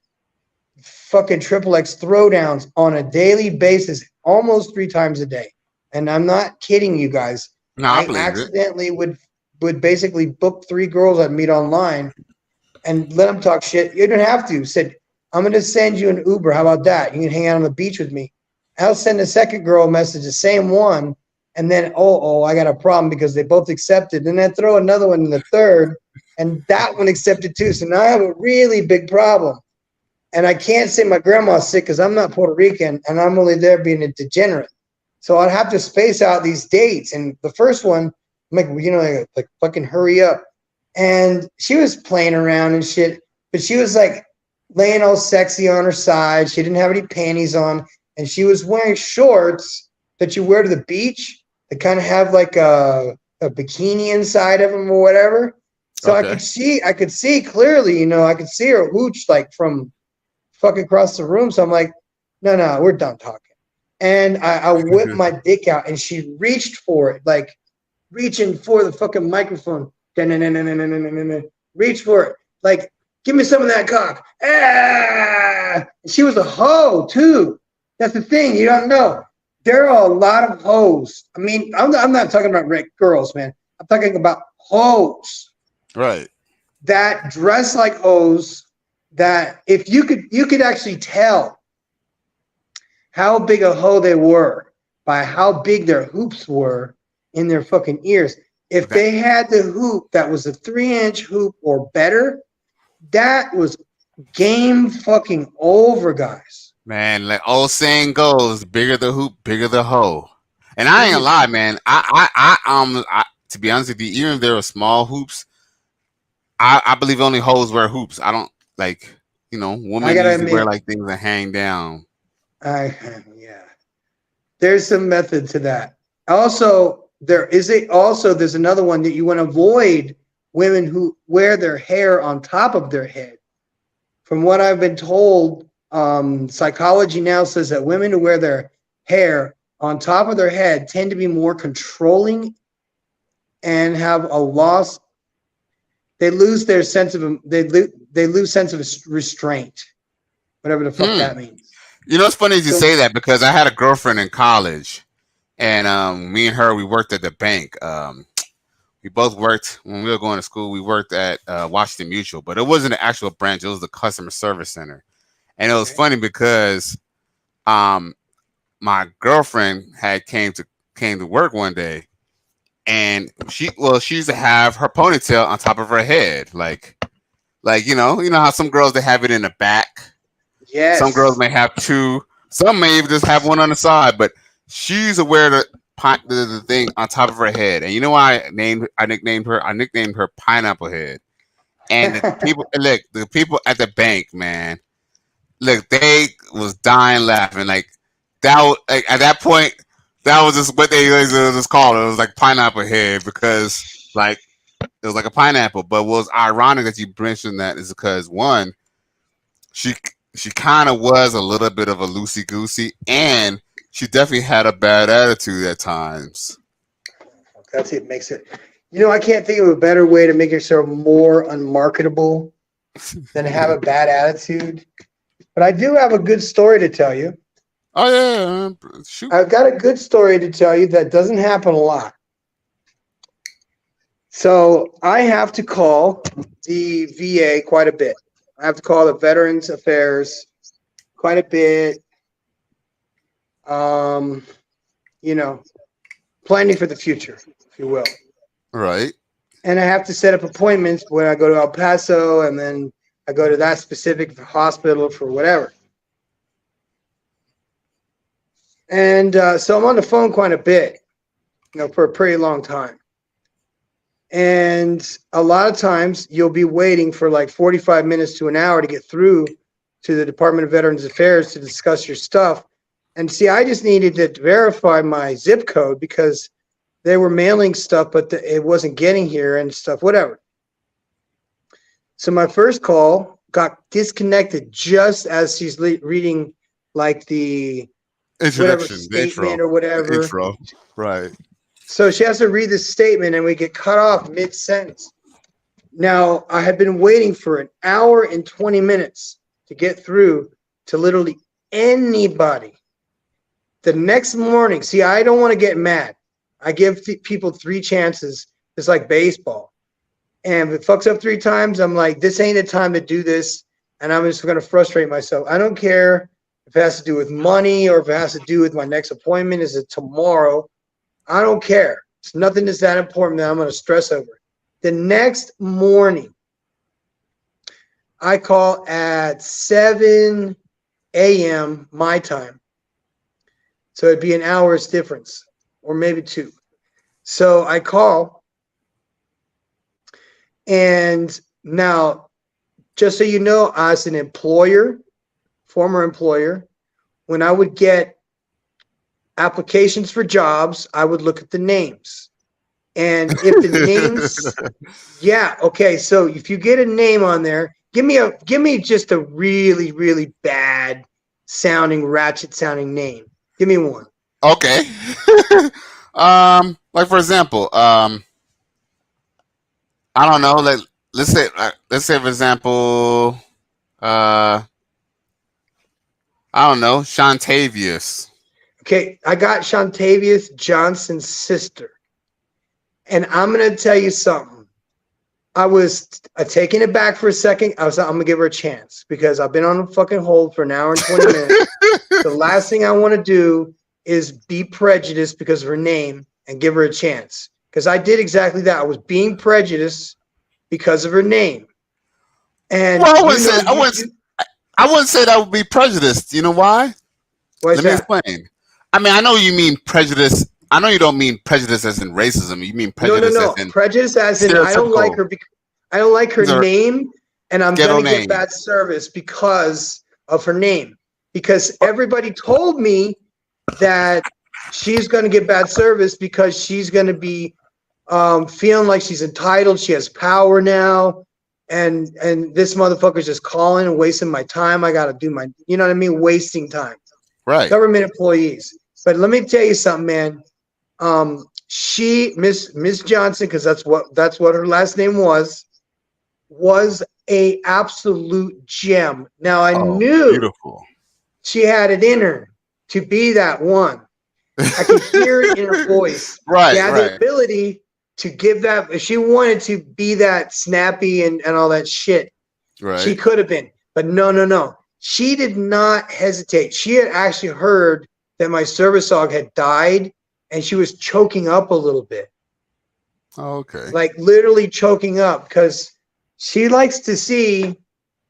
S1: fucking triple X throwdowns on a daily basis, almost 3 times a day. And I'm not kidding you guys.
S2: No, I
S1: I
S2: believe it.
S1: accidentally would basically book 3 girls I'd meet online and let them talk shit. You don't have to. Said, I'm going to send you an Uber. How about that? You can hang out on the beach with me. I'll send a second girl a message, the same one. And then, I got a problem because they both accepted. And then throw another one in the third. And that one accepted too. So now I have a really big problem. And I can't say my grandma's sick because I'm not Puerto Rican and I'm only there being a degenerate. So I'd have to space out these dates. And the first one, I'm like, like fucking hurry up. And she was playing around and shit, but she was like laying all sexy on her side. She didn't have any panties on, and she was wearing shorts that you wear to the beach that kind of have like a bikini inside of them or whatever. So
S2: Okay.
S1: I could see clearly, I could see her hooch like from fucking across the room. So I'm like, no, we're done talking. And I whipped my dick out and she reached for it, like reaching for the fucking microphone. Reach for it. Like, give me some of that cock. Ah! She was a hoe too. That's the thing. You don't know. There are a lot of hoes. I mean, I'm not talking about girls, man. I'm talking about hoes
S2: Right.
S1: that dress like hoes. That if you could actually tell how big a hoe they were by how big their hoops were in their fucking ears. If
S2: Okay.
S1: they had the hoop that was a 3-inch hoop or better, that was game fucking over, guys.
S2: Man, like old saying goes, bigger the hoop, bigger the hoe. And I ain't gonna lie, man. To be honest with you, even if there were small hoops, I believe only hoes wear hoops. I don't like,
S1: I
S2: women
S1: gotta
S2: usually wear
S1: admit,
S2: like things that hang down.
S1: yeah, there's some method to that. Also, there's another one that you want to avoid women who wear their hair on top of their head. From what I've been told, psychology now says that women who wear their hair on top of their head tend to be more controlling and have a loss. They lose their sense of they lose sense of restraint, whatever the fuck that means.
S2: It's funny as you
S1: So
S2: say that because I had a girlfriend in college, and me and her we worked at the bank. We both worked when we were going to school. We worked at Washington Mutual, but it wasn't an actual branch. It was the customer service center, and it was
S1: okay.
S2: funny because my girlfriend had came to work one day, and she used to have her ponytail on top of her head, like how some girls they have it in the back. Some girls
S1: Yes,
S2: may have two. Some may even just have one on the side, but she's aware that the thing on top of her head. And you know why I nicknamed her? I nicknamed her Pineapple Head. And the people at the bank, man, look, they was dying laughing. Like at that point, that was just what they just called it. It was like Pineapple Head because like it was like a pineapple. But what was ironic that you mentioned that is because one, she
S3: She kind of was a little bit of a loosey goosey, and she definitely had a bad attitude at times.
S1: That's it. Makes it. I can't think of a better way to make yourself more unmarketable than have a bad attitude. But I do have a good story to tell you.
S3: Oh yeah, shoot.
S1: I've got a good story to tell you that doesn't happen a lot. So I have to call the VA quite a bit. I have to call the Veterans Affairs quite a bit. Planning for the future, if you will.
S3: Right.
S1: And I have to set up appointments when I go to El Paso, and then I go to that specific hospital for whatever. And so I'm on the phone quite a bit, for a pretty long time. And a lot of times you'll be waiting for like 45 minutes to an hour to get through to the Department of Veterans Affairs to discuss your stuff. And see, I just needed to verify my zip code because they were mailing stuff, but it wasn't getting here and stuff, whatever. So my first call got disconnected just as she's reading like the
S3: Introduction,
S1: statement or whatever.
S3: Intro, right.
S1: So she has to read the statement and we get cut off mid-sentence. Now, I had been waiting for an hour and 20 minutes to get through to literally anybody. The next morning, see, I don't want to get mad. I give people 3 chances. It's like baseball. And if it fucks up 3 times, I'm like, this ain't the time to do this. And I'm just going to frustrate myself. I don't care if it has to do with money or if it has to do with my next appointment. Is it tomorrow? I don't care. It's nothing that's that important that I'm going to stress over. The next morning, I call at 7 a.m. my time. So it'd be an hour's difference, or maybe 2. So I call, and now, just so you know, as an employer, former employer, when I would get applications for jobs, I would look at the names. And if the names, yeah, okay, so if you get a name on there, give me just a really, really bad sounding, ratchet sounding name. Give me one.
S3: Okay. Like for example, I don't know. Let's say for example, I don't know, Shantavius.
S1: Okay, I got Shantavius Johnson's sister, and I'm gonna tell you something. I was taking it back for a second. I'm gonna give her a chance because I've been on a fucking hold for an hour and 20 minutes. The last thing I want to do is be prejudiced because of her name and give her a chance. Because I did exactly that. I was being prejudiced because of her name. And
S3: well, I wouldn't say that would be prejudiced. You know why? Let me explain. I mean, I know you mean prejudice. I know you don't mean prejudice as in racism. You mean prejudice as in
S1: prejudice as in I don't like her. I don't like her name, and I'm gonna get bad service because of her name. Because everybody told me that she's going to get bad service because she's going to be feeling like she's entitled. She has power now. And this motherfucker's just calling and wasting my time. I got to do my, you know what I mean? Wasting time.
S3: Right.
S1: Government employees. But let me tell you something, man. Miss Johnson, because that's what her last name was a absolute gem. Now I knew
S3: beautiful.
S1: She had it in her to be that one. I could hear it in her voice.
S3: Right.
S1: She had the ability to give that. If she wanted to be that snappy and all that shit,
S3: right.
S1: She could have been. But no. She did not hesitate. She had actually heard that my service dog had died, and she was choking up a little bit.
S3: Oh, okay.
S1: Like literally choking up because she likes to see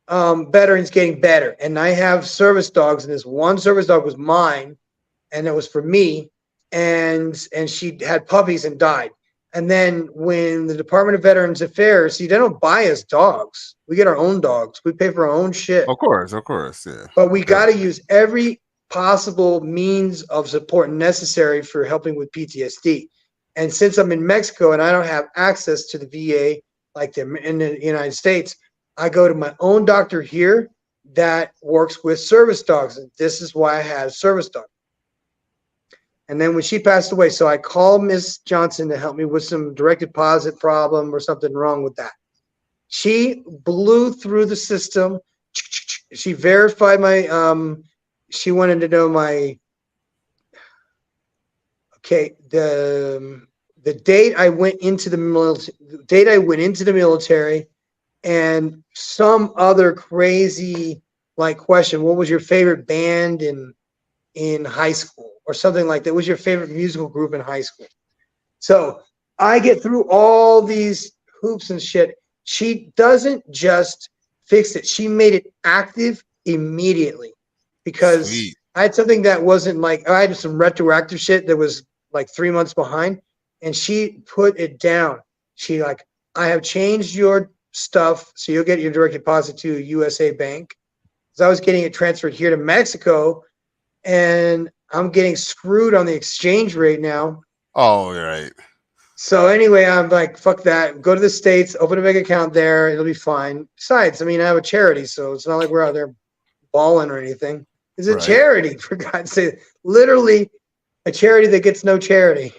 S1: veterans getting better. And I have service dogs, and this one service dog was mine, and it was for me. And she had puppies and died. And then when the Department of Veterans Affairs, see, they don't buy us dogs. We get our own dogs. We pay for our own shit.
S3: Of course, yeah.
S1: But we got to use every possible means of support necessary for helping with PTSD. And since I'm in Mexico and I don't have access to the VA like in the United States, I go to my own doctor here, that works with service dogs. And this is why I had a service dog. And then when she passed away, so I called Miss Johnson to help me with some direct deposit problem or something wrong with that. She blew through the system. She verified my, she wanted to know my, okay, the date I went into the military, and some other crazy like question. What was your favorite band in high school or something like that? What was your favorite musical group in high school? So I get through all these hoops and shit. She doesn't just fix it. She made it active immediately, because
S3: Sweet.
S1: I had something that wasn't like, I had some retroactive shit that was like 3 months behind, and she put it down. She like, I have changed your stuff, so you'll get your direct deposit to a USA bank. Because I was getting it transferred here to Mexico, and I'm getting screwed on the exchange rate now.
S3: Oh, right.
S1: So anyway, I'm like, fuck that. Go to the States, open a bank account there. It'll be fine. Besides, I mean, I have a charity, so it's not like we're out there balling or anything. It's a charity, for God's sake. Literally a charity that gets no charity.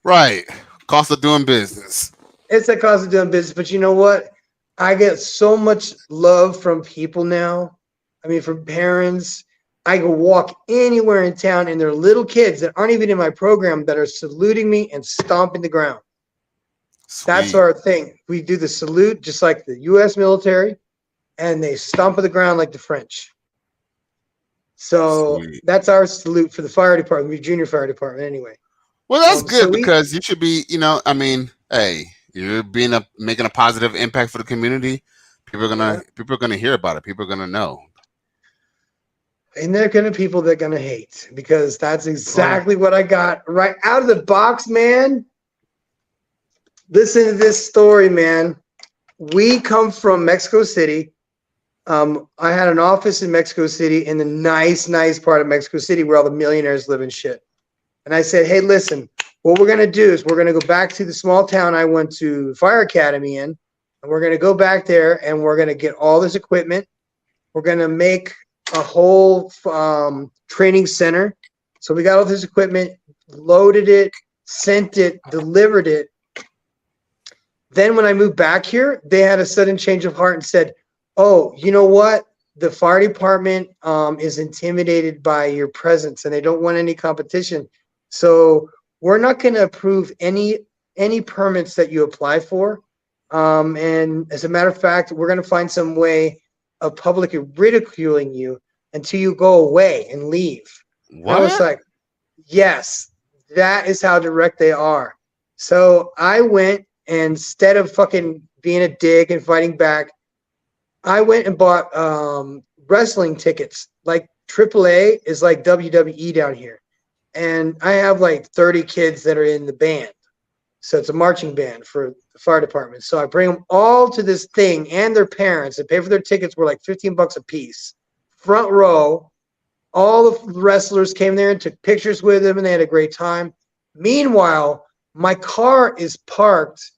S3: Right. Cost of doing business.
S1: It's the cost of doing business. But you know what? I get so much love from people now. I mean, from parents. I can walk anywhere in town, and there are little kids that aren't even in my program that are saluting me and stomping the ground.
S3: Sweet.
S1: That's our thing. We do the salute just like the U.S. military, and they stomp on the ground like the French. So that's our salute for the fire department, the junior fire department anyway.
S3: Well, that's good, because you should be, I mean, hey, you're making a positive impact for the community. People are gonna hear about it. People are gonna know.
S1: And there are going to be people that are going to hate, because that's exactly what I got right out of the box, man. Listen to this story, man. We come from Mexico City. I had an office in Mexico City, in the nice part of Mexico City where all the millionaires live and shit. And I said, hey, listen, what we're going to do is we're going to go back to the small town I went to fire academy in, and we're going to go back there, and we're going to get all this equipment. We're going to make a whole training center. So we got all this equipment, loaded it, sent it, delivered it. Then when I moved back here, they had a sudden change of heart and said, oh, you know what? The fire department is intimidated by your presence, and they don't want any competition. So we're not going to approve any permits that you apply for. And as a matter of fact, we're going to find some way of publicly ridiculing you until you go away and leave.
S3: What?
S1: I was like, yes, that is how direct they are. So I went, and instead of fucking being a dick and fighting back, I went and bought wrestling tickets. Like AAA is like WWE down here. And I have like 30 kids that are in the band. So it's a marching band for the fire department. So I bring them all to this thing, and their parents, and pay for their tickets were like $15 a piece. Front row, all the wrestlers came there and took pictures with them, and they had a great time. Meanwhile, my car is parked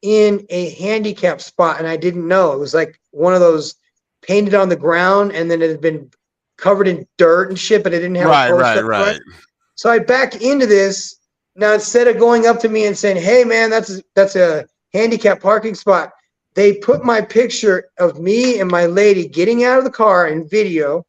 S1: in a handicap spot, and I didn't know. It was like one of those painted on the ground, and then it had been covered in dirt and shit, but it didn't have a post. Right. So I back into this. Now, instead of going up to me and saying, hey, man, that's a handicap parking spot, they put my picture of me and my lady getting out of the car in video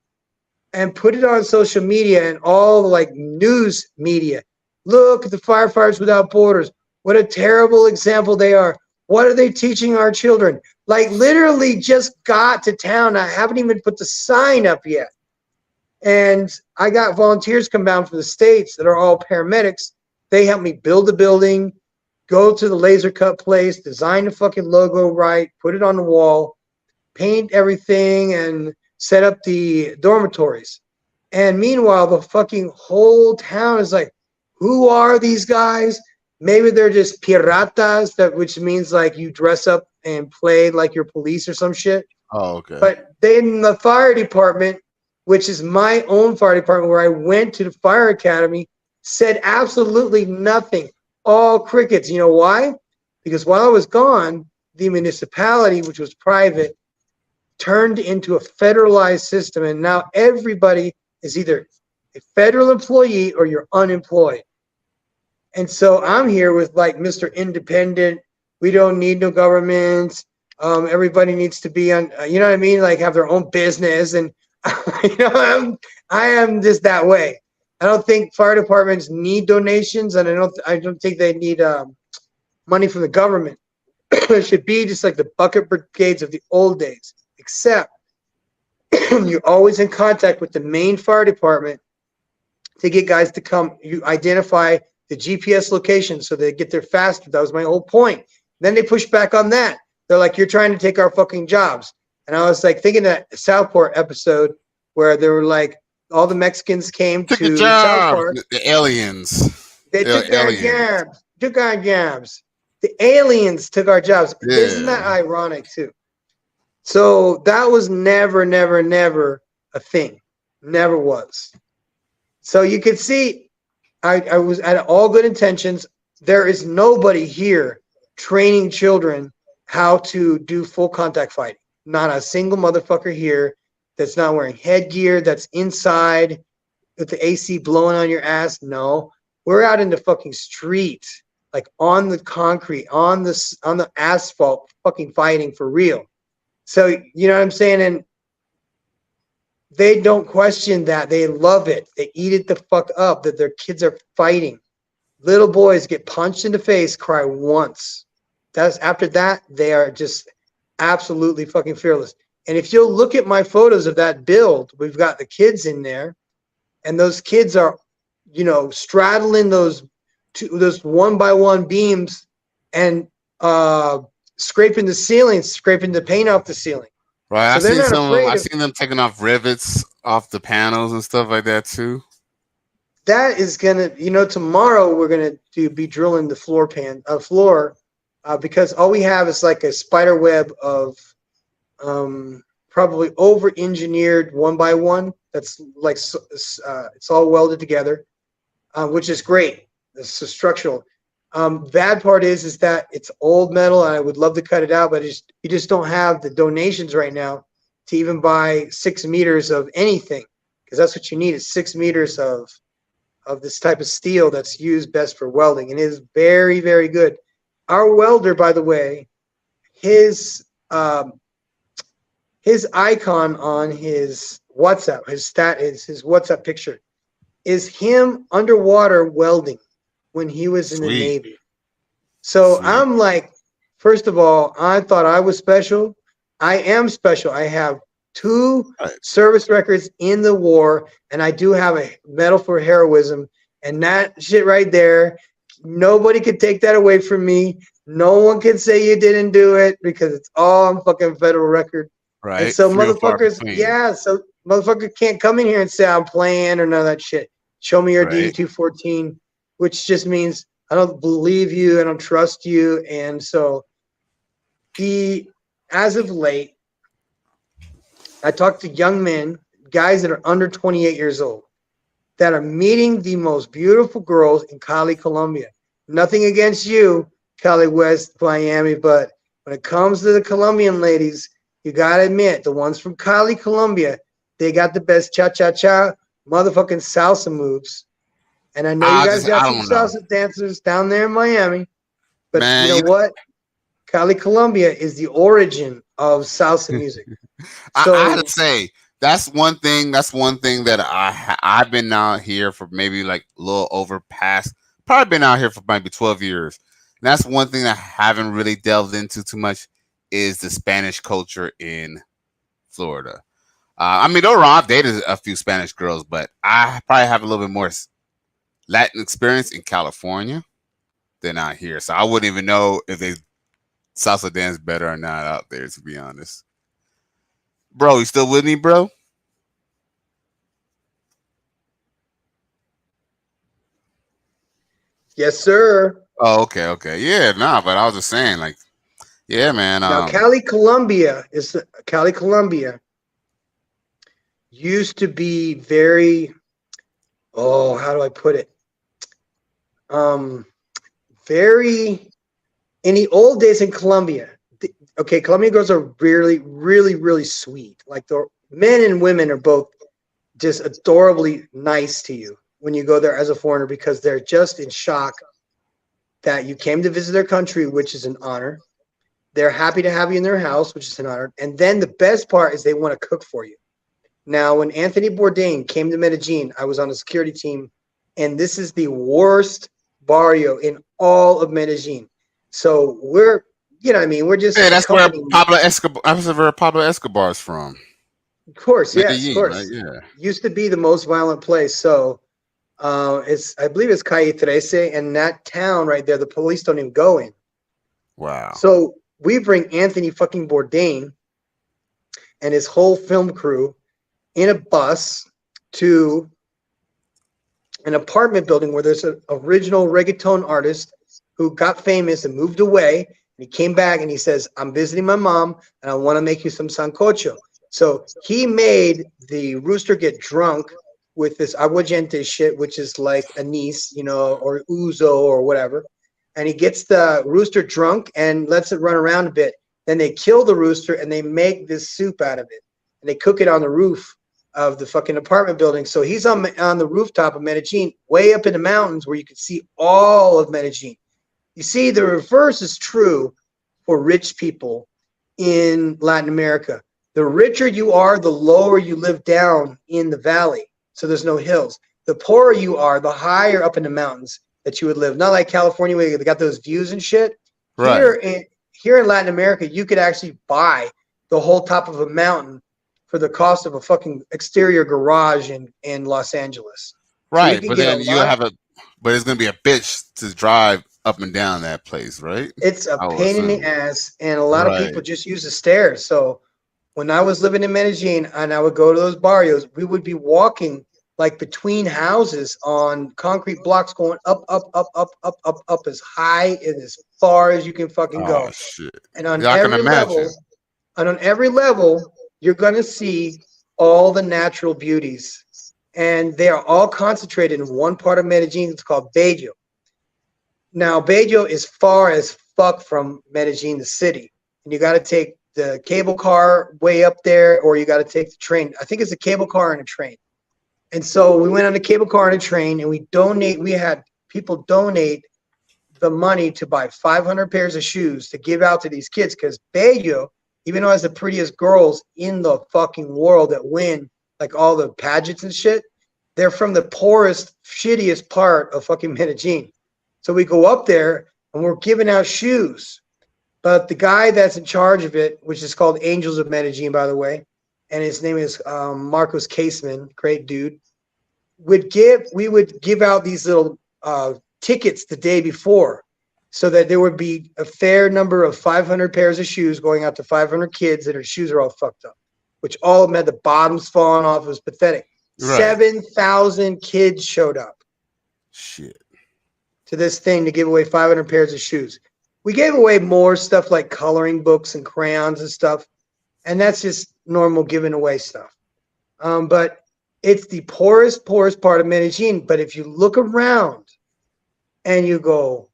S1: and put it on social media and all the like news media. Look at the Firefighters Without Borders. What a terrible example they are. What are they teaching our children? Like literally just got to town. I haven't even put the sign up yet. And I got volunteers come down from the States that are all paramedics. They helped me build the building, go to the laser cut place, design the fucking logo right, put it on the wall, paint everything, and set up the dormitories. And meanwhile, the fucking whole town is like, who are these guys? Maybe they're just piratas, which means like you dress up and play like you're police or some shit.
S3: Oh, okay.
S1: But they in the fire department, which is my own fire department where I went to the fire academy, said absolutely nothing. All crickets. You know why? Because while I was gone, the municipality, which was private, turned into a federalized system, and now everybody is either a federal employee or you're unemployed. And so I'm here with like Mr. Independent. We don't need no government. Everybody needs to be on, you know what I mean? Like have their own business. And I am just that way. I don't think fire departments need donations, and I don't think they need money from the government. It should be just like the bucket brigades of the old days, except you're always in contact with the main fire department to get guys to come. You identify the GPS location so they get there faster. That was my whole point. Then they push back on that. They're like, you're trying to take our fucking jobs. And I was like thinking that Southport episode where they were like, all the Mexicans came to Southport.
S3: The aliens.
S1: They took our jobs. Took our jobs. The aliens took our jobs. Yeah. Isn't that ironic too? So that was never a thing. Never was. So you could see I was at all good intentions. There is nobody here training children how to do full contact fighting. Not a single motherfucker here that's not wearing headgear, that's inside with the AC blowing on your ass. No, we're out in the fucking street, like on the concrete, on the asphalt, fucking fighting for real. So you know what I'm saying? And they don't question that. They love it. They eat it the fuck up that their kids are fighting. Little boys get punched in the face, cry once. That's after that, they are just absolutely fucking fearless. And if you'll look at my photos of that build, we've got the kids in there, and those kids are, you know, straddling those one by one beams and scraping the ceiling, scraping the paint off the ceiling.
S3: Right, so I've seen them taking off rivets off the panels and stuff like that too.
S1: That is gonna, you know, tomorrow we're gonna be drilling the floor because all we have is like a spider web of probably over-engineered one by one. That's like it's all welded together, which is great. It's so structural. Bad part is that it's old metal, and I would love to cut it out, but you just don't have the donations right now to even buy 6 meters of anything, because that's what you need is 6 meters of this type of steel that's used best for welding, and it is very, very good. Our welder, by the way, his icon on his WhatsApp, his WhatsApp picture is him underwater welding when he was in the Navy. So I'm like, first of all, I thought I was special. I am special. I have 2 service records in the war, and I do have a medal for heroism. And that shit right there, nobody could take that away from me. No one can say you didn't do it because it's all on fucking federal record.
S3: Right.
S1: And so motherfucker can't come in here and say I'm playing or none of that shit. Show me your D214, which just means I don't believe you, I don't trust you. And so as of late, I talked to young men, guys that are under 28 years old, that are meeting the most beautiful girls in Cali, Colombia. Nothing against you, Cali West, Miami, but when it comes to the Colombian ladies, you gotta admit, the ones from Cali, Colombia, they got the best cha-cha-cha motherfucking salsa moves. And I know you guys got some salsa dancers down there in Miami, but man, you know what? Cali, Colombia is the origin of salsa music. So
S3: I had to say, that's one thing that I've been out here for maybe like a little over past, probably been out here for maybe 12 years. And that's one thing that I haven't really delved into too much is the Spanish culture in Florida. I mean, overall, I've dated a few Spanish girls, but I probably have a little bit more Latin experience in California than out here. So I wouldn't even know if they salsa dance better or not out there, to be honest. Bro, you still with me, bro?
S1: Yes, sir.
S3: Oh, okay. Yeah, nah, but I was just saying, like, yeah, man.
S1: Now, Cali, Colombia used to be very, how do I put it? Very, in the old days in Colombia, Okay, Colombian girls are really, really, really sweet. Like the men and women are both just adorably nice to you when you go there as a foreigner because they're just in shock that you came to visit their country, which is an honor. They're happy to have you in their house, which is an honor. And then the best part is they want to cook for you. Now, when Anthony Bourdain came to Medellin, I was on the security team, and this is the worst barrio in all of Medellin. So we're, you know, what I mean, we're just
S3: Hey, that's where
S1: accompanying.
S3: Pablo Escobar. That's where Pablo Escobar's from.
S1: Of course, yes, of
S3: Medellin, right?
S1: course.
S3: Yeah.
S1: Used to be the most violent place. So it's, I believe it's Calle Trece, and that town right there, the police don't even go in.
S3: Wow.
S1: So we bring Anthony fucking Bourdain and his whole film crew in a bus to an apartment building where there's an original reggaeton artist who got famous and moved away. And he came back and he says, I'm visiting my mom and I want to make you some sancocho. So he made the rooster get drunk with this aguardiente shit, which is like anise, you know, or ouzo or whatever. And he gets the rooster drunk and lets it run around a bit. Then they kill the rooster and they make this soup out of it. And they cook it on the roof of the fucking apartment building. So he's on the rooftop of Medellin, way up in the mountains where you can see all of Medellin. You see, the reverse is true for rich people in Latin America. The richer you are, the lower you live down in the valley. So there's no hills. The poorer you are, the higher up in the mountains that you would live. Not like California where they got those views and shit.
S3: Right.
S1: Here in Latin America, you could actually buy the whole top of a mountain for the cost of a fucking exterior garage in Los Angeles. So you
S3: Right.
S1: can
S3: But
S1: get a
S3: then you
S1: lot.
S3: have a, but it's gonna be a bitch to drive up and down that place, right?
S1: It's a
S3: I will
S1: pain in the
S3: assume.
S1: ass, and a lot of
S3: Right.
S1: people just use the stairs. So when I was living in Medellin and I would go to those barrios, we would be walking like between houses on concrete blocks going up, up, up, up, up, up, up as high and as far as you can fucking
S3: Oh
S1: go.
S3: shit.
S1: And on
S3: Yeah, I can
S1: every
S3: imagine.
S1: level, and on every level, you're going to see all the natural beauties. And they are all concentrated in one part of Medellin. It's called Bello. Now, Bello is far as fuck from Medellin, the city. And you got to take the cable car way up there, or you got to take the train. I think it's a cable car and a train. And so we went on a cable car and a train, and we had people donate the money to buy 500 pairs of shoes to give out to these kids because Bello, even though it has the prettiest girls in the fucking world that win like all the pageants and shit, they're from the poorest, shittiest part of fucking Medellin. So we go up there and we're giving out shoes. But the guy that's in charge of it, which is called Angels of Medellin, by the way, and his name is Marcos Caseman, great dude, we would give out these little tickets the day before so that there would be a fair number of 500 pairs of shoes going out to 500 kids that their shoes are all fucked up, which all of them had the bottoms falling off. It was pathetic.
S3: Right.
S1: 7,000 kids showed up
S3: Shit.
S1: to this thing to give away 500 pairs of shoes. We gave away more stuff like coloring books and crayons and stuff, and that's just normal giving away stuff. But it's the poorest part of Medellin. But if you look around and you go,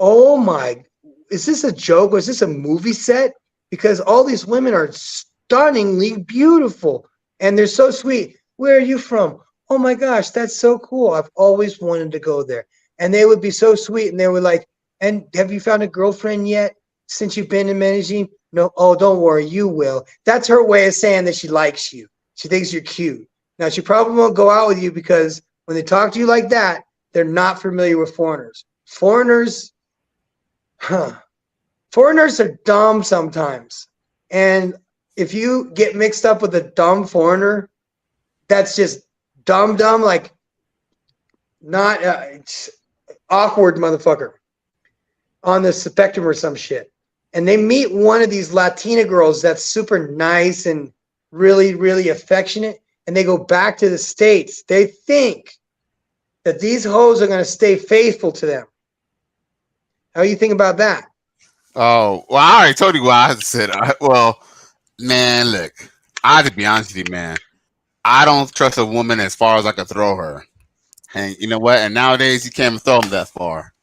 S1: oh my, is this a joke or is this a movie set? Because all these women are stunningly beautiful and they're so sweet. Where are you from? Oh my gosh, that's so cool. I've always wanted to go there. And they would be so sweet. And they were like, and have you found a girlfriend yet since you've been in Medellin? No. Oh, don't worry, you will. That's her way of saying that she likes you. She thinks you're cute. Now, she probably won't go out with you because when they talk to you like that, they're not familiar with foreigners. Foreigners are dumb sometimes. And if you get mixed up with a dumb foreigner, that's just dumb, like not awkward motherfucker on the spectrum or some shit. And they meet one of these Latina girls that's super nice and really, really affectionate. And they go back to the States. They think that these hoes are going to stay faithful to them. How do you think about that?
S3: Oh, well, I already told you what I said. Well, man, look, I have to be honest with you, man. I don't trust a woman as far as I can throw her. And you know what? And nowadays, you can't even throw them that far.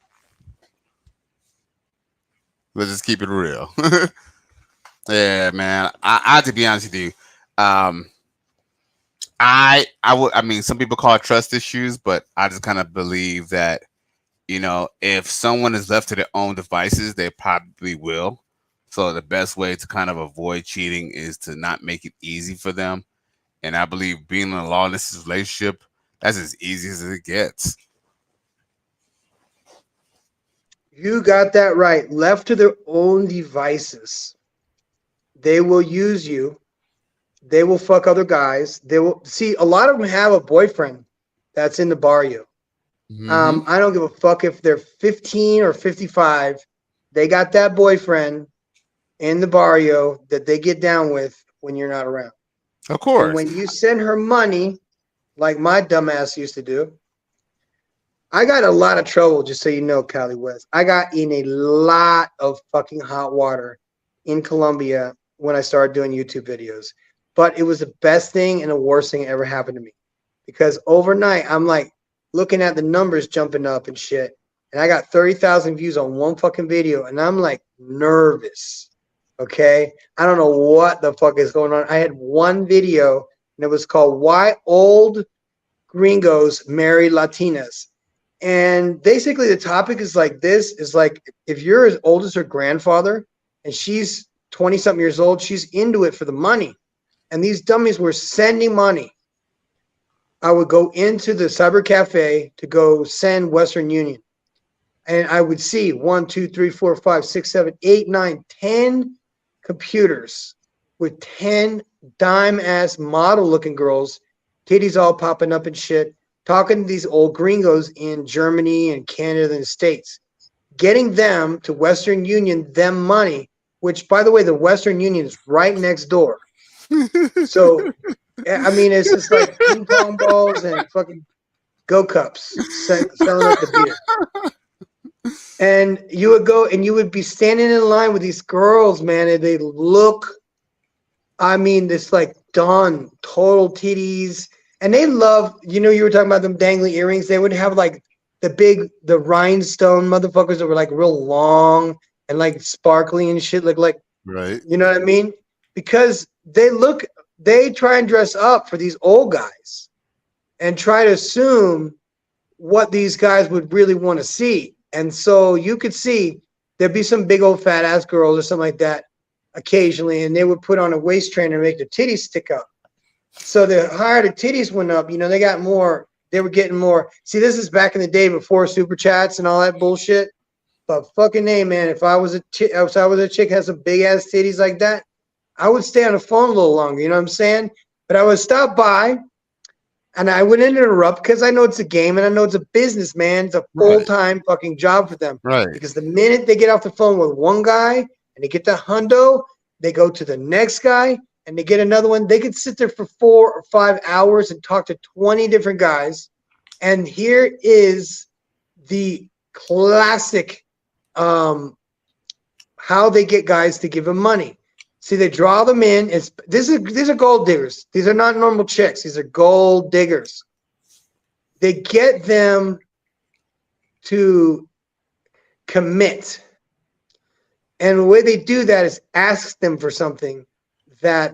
S3: Let's just keep it real. Yeah, man. I have to be honest with you. Um, I mean, some people call it trust issues, but I just kind of believe that if someone is left to their own devices, they probably will. So the best way to kind of avoid cheating is to not make it easy for them. And I believe being in a lawless relationship, that's as easy as it gets.
S1: You got that right. Left to their own devices, they will use you. They will fuck other guys. They will see a lot of them have a boyfriend that's in the barrio.
S3: Hmm.
S1: I don't give a fuck if they're 15 or 55. They got that boyfriend in the barrio that they get down with when you're not around.
S3: Of
S1: And
S3: course.
S1: when you send her money, like my dumbass used to do, I got a lot of trouble, just so you know, Cali West. I got in a lot of fucking hot water in Colombia when I started doing YouTube videos. But it was the best thing and the worst thing that ever happened to me. Because overnight, I'm like looking at the numbers jumping up and shit. And I got 30,000 views on one fucking video. And I'm like nervous. Okay. I don't know what the fuck is going on. I had one video and it was called Why Old Gringos Marry Latinas. And basically the topic is like this is like if you're as old as her grandfather and she's 20 something years old, she's into it for the money. And these dummies were sending money. I would go into the cyber cafe to go send Western Union. And I would see 1, 2, 3, 4, 5, 6, 7, 8, 9, 10 computers with 10 dime ass model looking girls, titties all popping up and shit, talking to these old gringos in Germany and Canada and the States, getting them to Western Union them money, which by the way, the Western Union is right next door. So I mean, it's just like ping pong balls and fucking go cups selling up the beer. And you would go and you would be standing in line with these girls, man, and they look, I mean, this like done, total titties. And they love, you were talking about them dangly earrings. They would have like the rhinestone motherfuckers that were like real long and like sparkly and shit, like,
S3: Right.
S1: you know what I mean? Because they try and dress up for these old guys and try to assume what these guys would really want to see. And so you could see there'd be some big old fat ass girls or something like that occasionally, and they would put on a waist trainer and make their titties stick up. So the higher the titties went up, they got more, they were getting more. See, this is back in the day before super chats and all that bullshit. But fucking A, man, if I was a chick has some big ass titties like that, I would stay on the phone a little longer, you know what I'm saying? But I would stop by and I wouldn't interrupt because I know it's a game and I know it's a business, man. It's a full-time fucking job for them.
S3: Right.
S1: Because the minute they get off the phone with one guy and they get the hundo, they go to the next guy and they get another one. They could sit there for 4 or 5 hours and talk to 20 different guys. And here is the classic how they get guys to give them money. See, they draw them in. These are gold diggers. These are not normal chicks. These are gold diggers. They get them to commit. And the way they do that is ask them for something that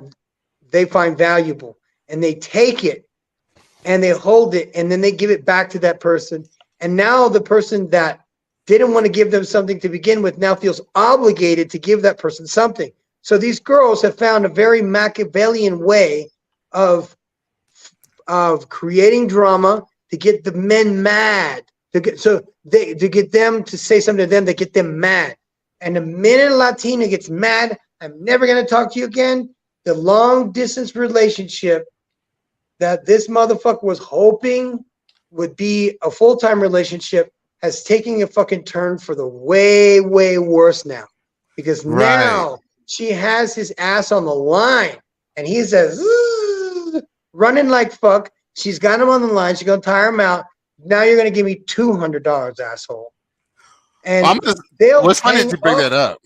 S1: they find valuable. And they take it and they hold it and then they give it back to that person. And now the person that didn't want to give them something to begin with now feels obligated to give that person something. So these girls have found a very Machiavellian way of creating drama to get the men mad. To get them to say something to them that get them mad. And the minute a Latina gets mad, I'm never going to talk to you again. The long distance relationship that this motherfucker was hoping would be a full-time relationship has taken a fucking turn for the way, way worse now. Because now she has his ass on the line and he's running like fuck. She's got him on the line. She's going to tire him out. Now you're going to give me $200, asshole. And
S3: what's funny to bring that up.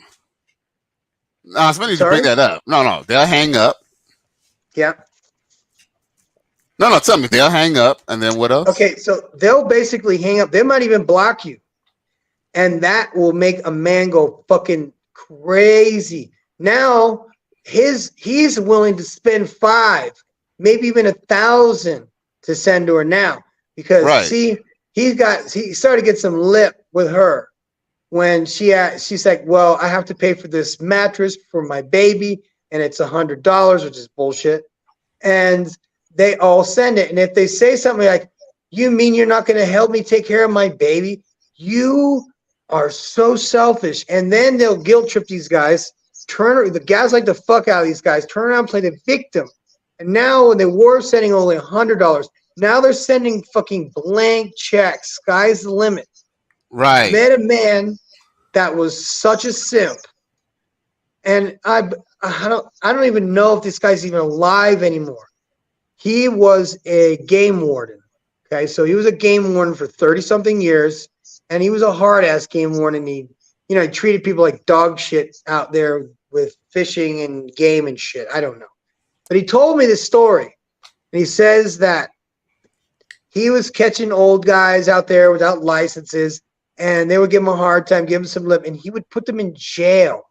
S3: No, it's funny to bring that up. No, they'll hang up.
S1: Yeah.
S3: No, tell me. They'll hang up, and then what else?
S1: Okay, so they'll basically hang up. They might even block you. And that will make a man go fucking crazy. Now, he's willing to spend 5, maybe even 1,000 to send to her now because
S3: Right.
S1: see, he started to get some lip with her when she's like, well, I have to pay for this mattress for my baby and it's $100, which is bullshit. And they all send it. And if they say something like, you mean you're not going to help me take care of my baby? You are so selfish. And then they'll guilt trip these guys. The guys like the fuck out of these guys. Turn around and play the victim. And now when they were sending only $100, now they're sending fucking blank checks. Sky's the limit.
S3: Right.
S1: Met a man that was such a simp. And I don't even know if this guy's even alive anymore. He was a game warden. Okay, so he was a game warden for 30-something years, and he was a hard-ass game warden. He treated people like dog shit out there with fishing and game and shit. I don't know. But he told me this story, and he says that he was catching old guys out there without licenses, and they would give him a hard time, give him some lip, and he would put them in jail.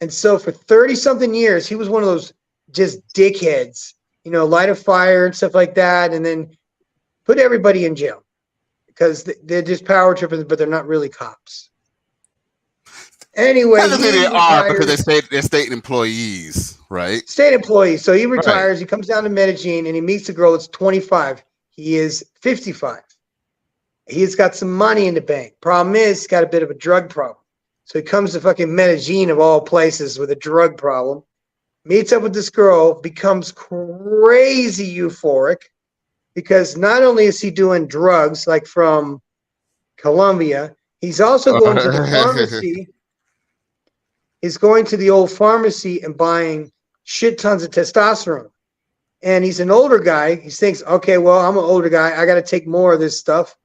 S1: And so for 30-something years, he was one of those just dickheads, light a fire and stuff like that, and then put everybody in jail because they're just power trippers, but they're not really cops. Anyway,
S3: Technically they are because
S1: retires.
S3: they're state employees, right?
S1: State employee. So he retires.
S3: Right.
S1: He comes down to Medellin and he meets a girl that's 25. He is 55. He's got some money in the bank. Problem is, he's got a bit of a drug problem. So he comes to fucking Medellin of all places with a drug problem, meets up with this girl, becomes crazy euphoric because not only is he doing drugs like from Colombia, he's also going to the pharmacy. He's going to the old pharmacy and buying shit tons of testosterone. And he's an older guy. He thinks, okay, well, I'm an older guy. I got to take more of this stuff.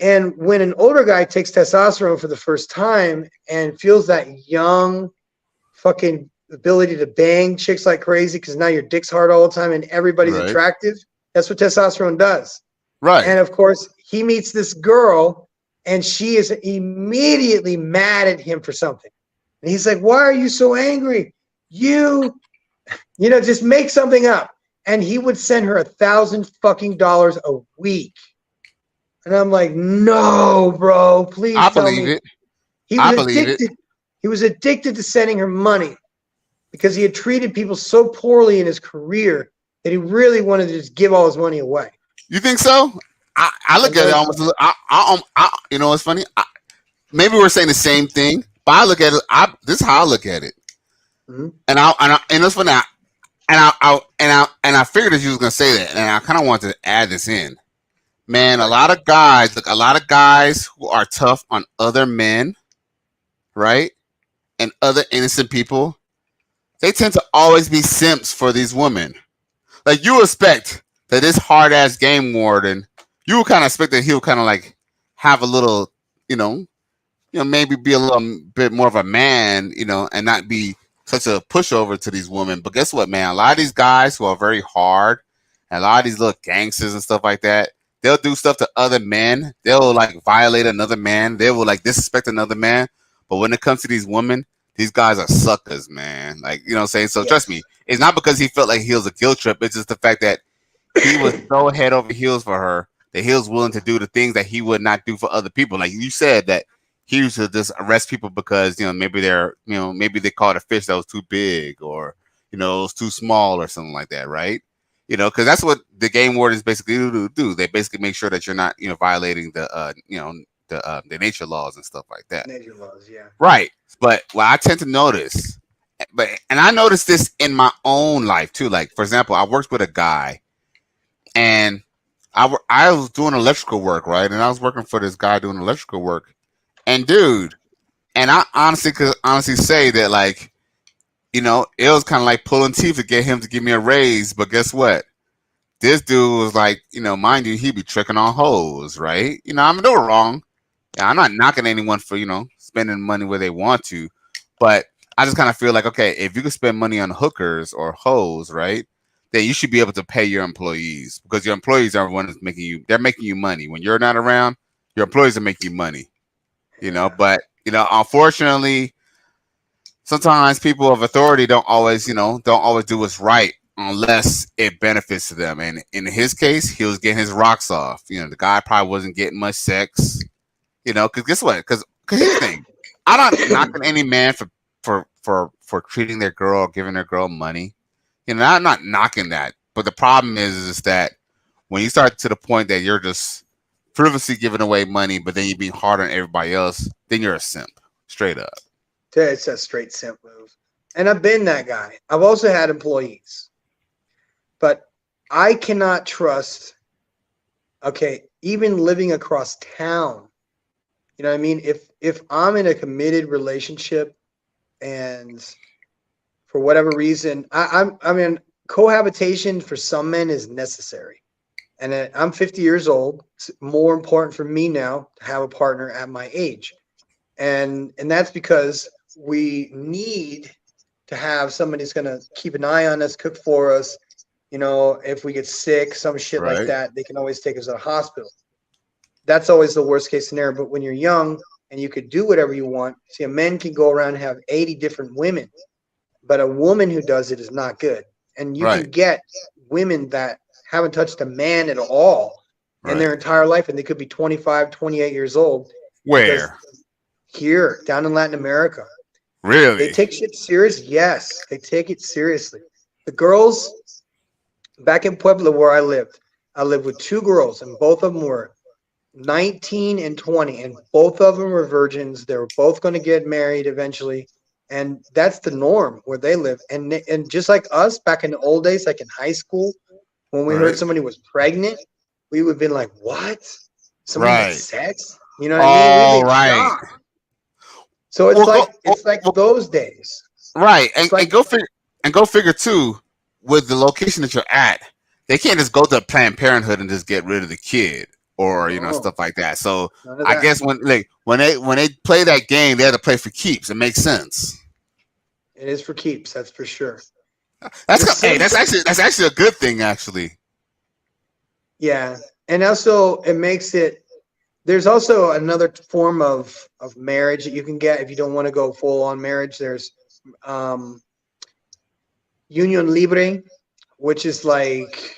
S1: And when an older guy takes testosterone for the first time and feels that young fucking ability to bang chicks like crazy because now your dick's hard all the time and everybody's
S3: Right.
S1: attractive, that's what testosterone does.
S3: Right.
S1: And of course, he meets this girl and she is immediately mad at him for something. And he's like, why are you so angry? Just make something up. And he would send her $1,000 fucking a week. And I'm like, no, bro, please
S3: I
S1: tell
S3: believe
S1: me.
S3: it.
S1: He
S3: I
S1: was
S3: believe it.
S1: addicted. He was addicted to sending her money because he had treated people so poorly in his career that he really wanted to just give all his money away.
S3: You think so? I look at it almost. You know what's funny? Maybe we're saying the same thing, but I look at it. This is how I look at it.
S1: Mhm.
S3: And it's funny. I figured that you was gonna say that, and I kind of wanted to add this in. Man, a lot of guys who are tough on other men, right, and other innocent people, they tend to always be simps for these women. Like you expect that this hard ass game warden, you would kind of expect that he'll kind of like have a little, maybe be a little bit more of a man, and not be such a pushover to these women. But guess what, man? A lot of these guys who are very hard, and a lot of these little gangsters and stuff like that, they'll do stuff to other men. They'll like violate another man. They will like disrespect another man. But when it comes to these women, these guys are suckers, man. Like, you know what I'm saying? So trust me, it's not because he felt like he was a guilt trip. It's just the fact that he was so head over heels for her that he was willing to do the things that he would not do for other people. Like you said, that he used to just arrest people because, maybe maybe they caught a fish that was too big or, it was too small or something like that, right? Because that's what the game wardens basically do. They basically make sure that you're not, violating the nature laws and stuff like that.
S1: Nature laws, yeah.
S3: Right. But what I tend to notice, and I noticed this in my own life too. Like, for example, I worked with a guy, and I was doing electrical work, right? And I was working for this guy doing electrical work, and dude, and I honestly could say that, like, it was kind of like pulling teeth to get him to give me a raise. But guess what? This dude was like, mind you, he be tricking on hoes, right? I'm no wrong. I'm not knocking anyone for, spending money where they want to. But I just kind of feel like, okay, if you can spend money on hookers or hoes, right, then you should be able to pay your employees because your employees are the ones they're making you money. When you're not around, your employees are making you money, But, unfortunately, sometimes people of authority don't always, don't always do what's right unless it benefits to them. And in his case, he was getting his rocks off. The guy probably wasn't getting much sex. Because guess what? Because here's the thing, I'm not knocking any man for treating their girl or giving their girl money. I'm not knocking that. But the problem is that when you start to the point that you're just frivolously giving away money, but then you're being hard on everybody else, then you're a simp, straight up.
S1: It's a straight simp move. And I've been that guy. I've also had employees. But I cannot trust, even living across town. You know what I mean? If I'm in a committed relationship and for whatever reason, I mean, cohabitation for some men is necessary. And I'm 50 years old. It's more important for me now to have a partner at my age. And that's because we need to have somebody who's going to keep an eye on us, cook for us. If we get sick, some shit like that, they can always take us to the hospital. That's always the worst case scenario. But when you're young and you could do whatever you want, see, a man can go around and have 80 different women, but a woman who does it is not good. And you can get women that haven't touched a man at all in their entire life, and they could be 25, 28 years old.
S3: Where?
S1: Here, down in Latin America.
S3: Really?
S1: They take shit serious? Yes, they take it seriously. The girls back in Puebla where I lived with two girls, and both of them were 19 and 20, and both of them were virgins. They were both going to get married eventually, and that's the norm where they live. And just like us back in the old days, like in high school, when we heard somebody was pregnant, we would have been like, "What? Somebody had sex?" You know what I mean? We'd be shocked. So it's like those days,
S3: right? And go figure too. With the location that you're at, they can't just go to Planned Parenthood and just get rid of the kid or stuff like that. So I guess when they play that game, they have to play for keeps. It makes sense.
S1: It is for keeps, that's for sure.
S3: That's actually a good thing, actually.
S1: Yeah, and also it makes it. There's also another form of marriage that you can get if you don't want to go full on marriage. There's union libre, which is like,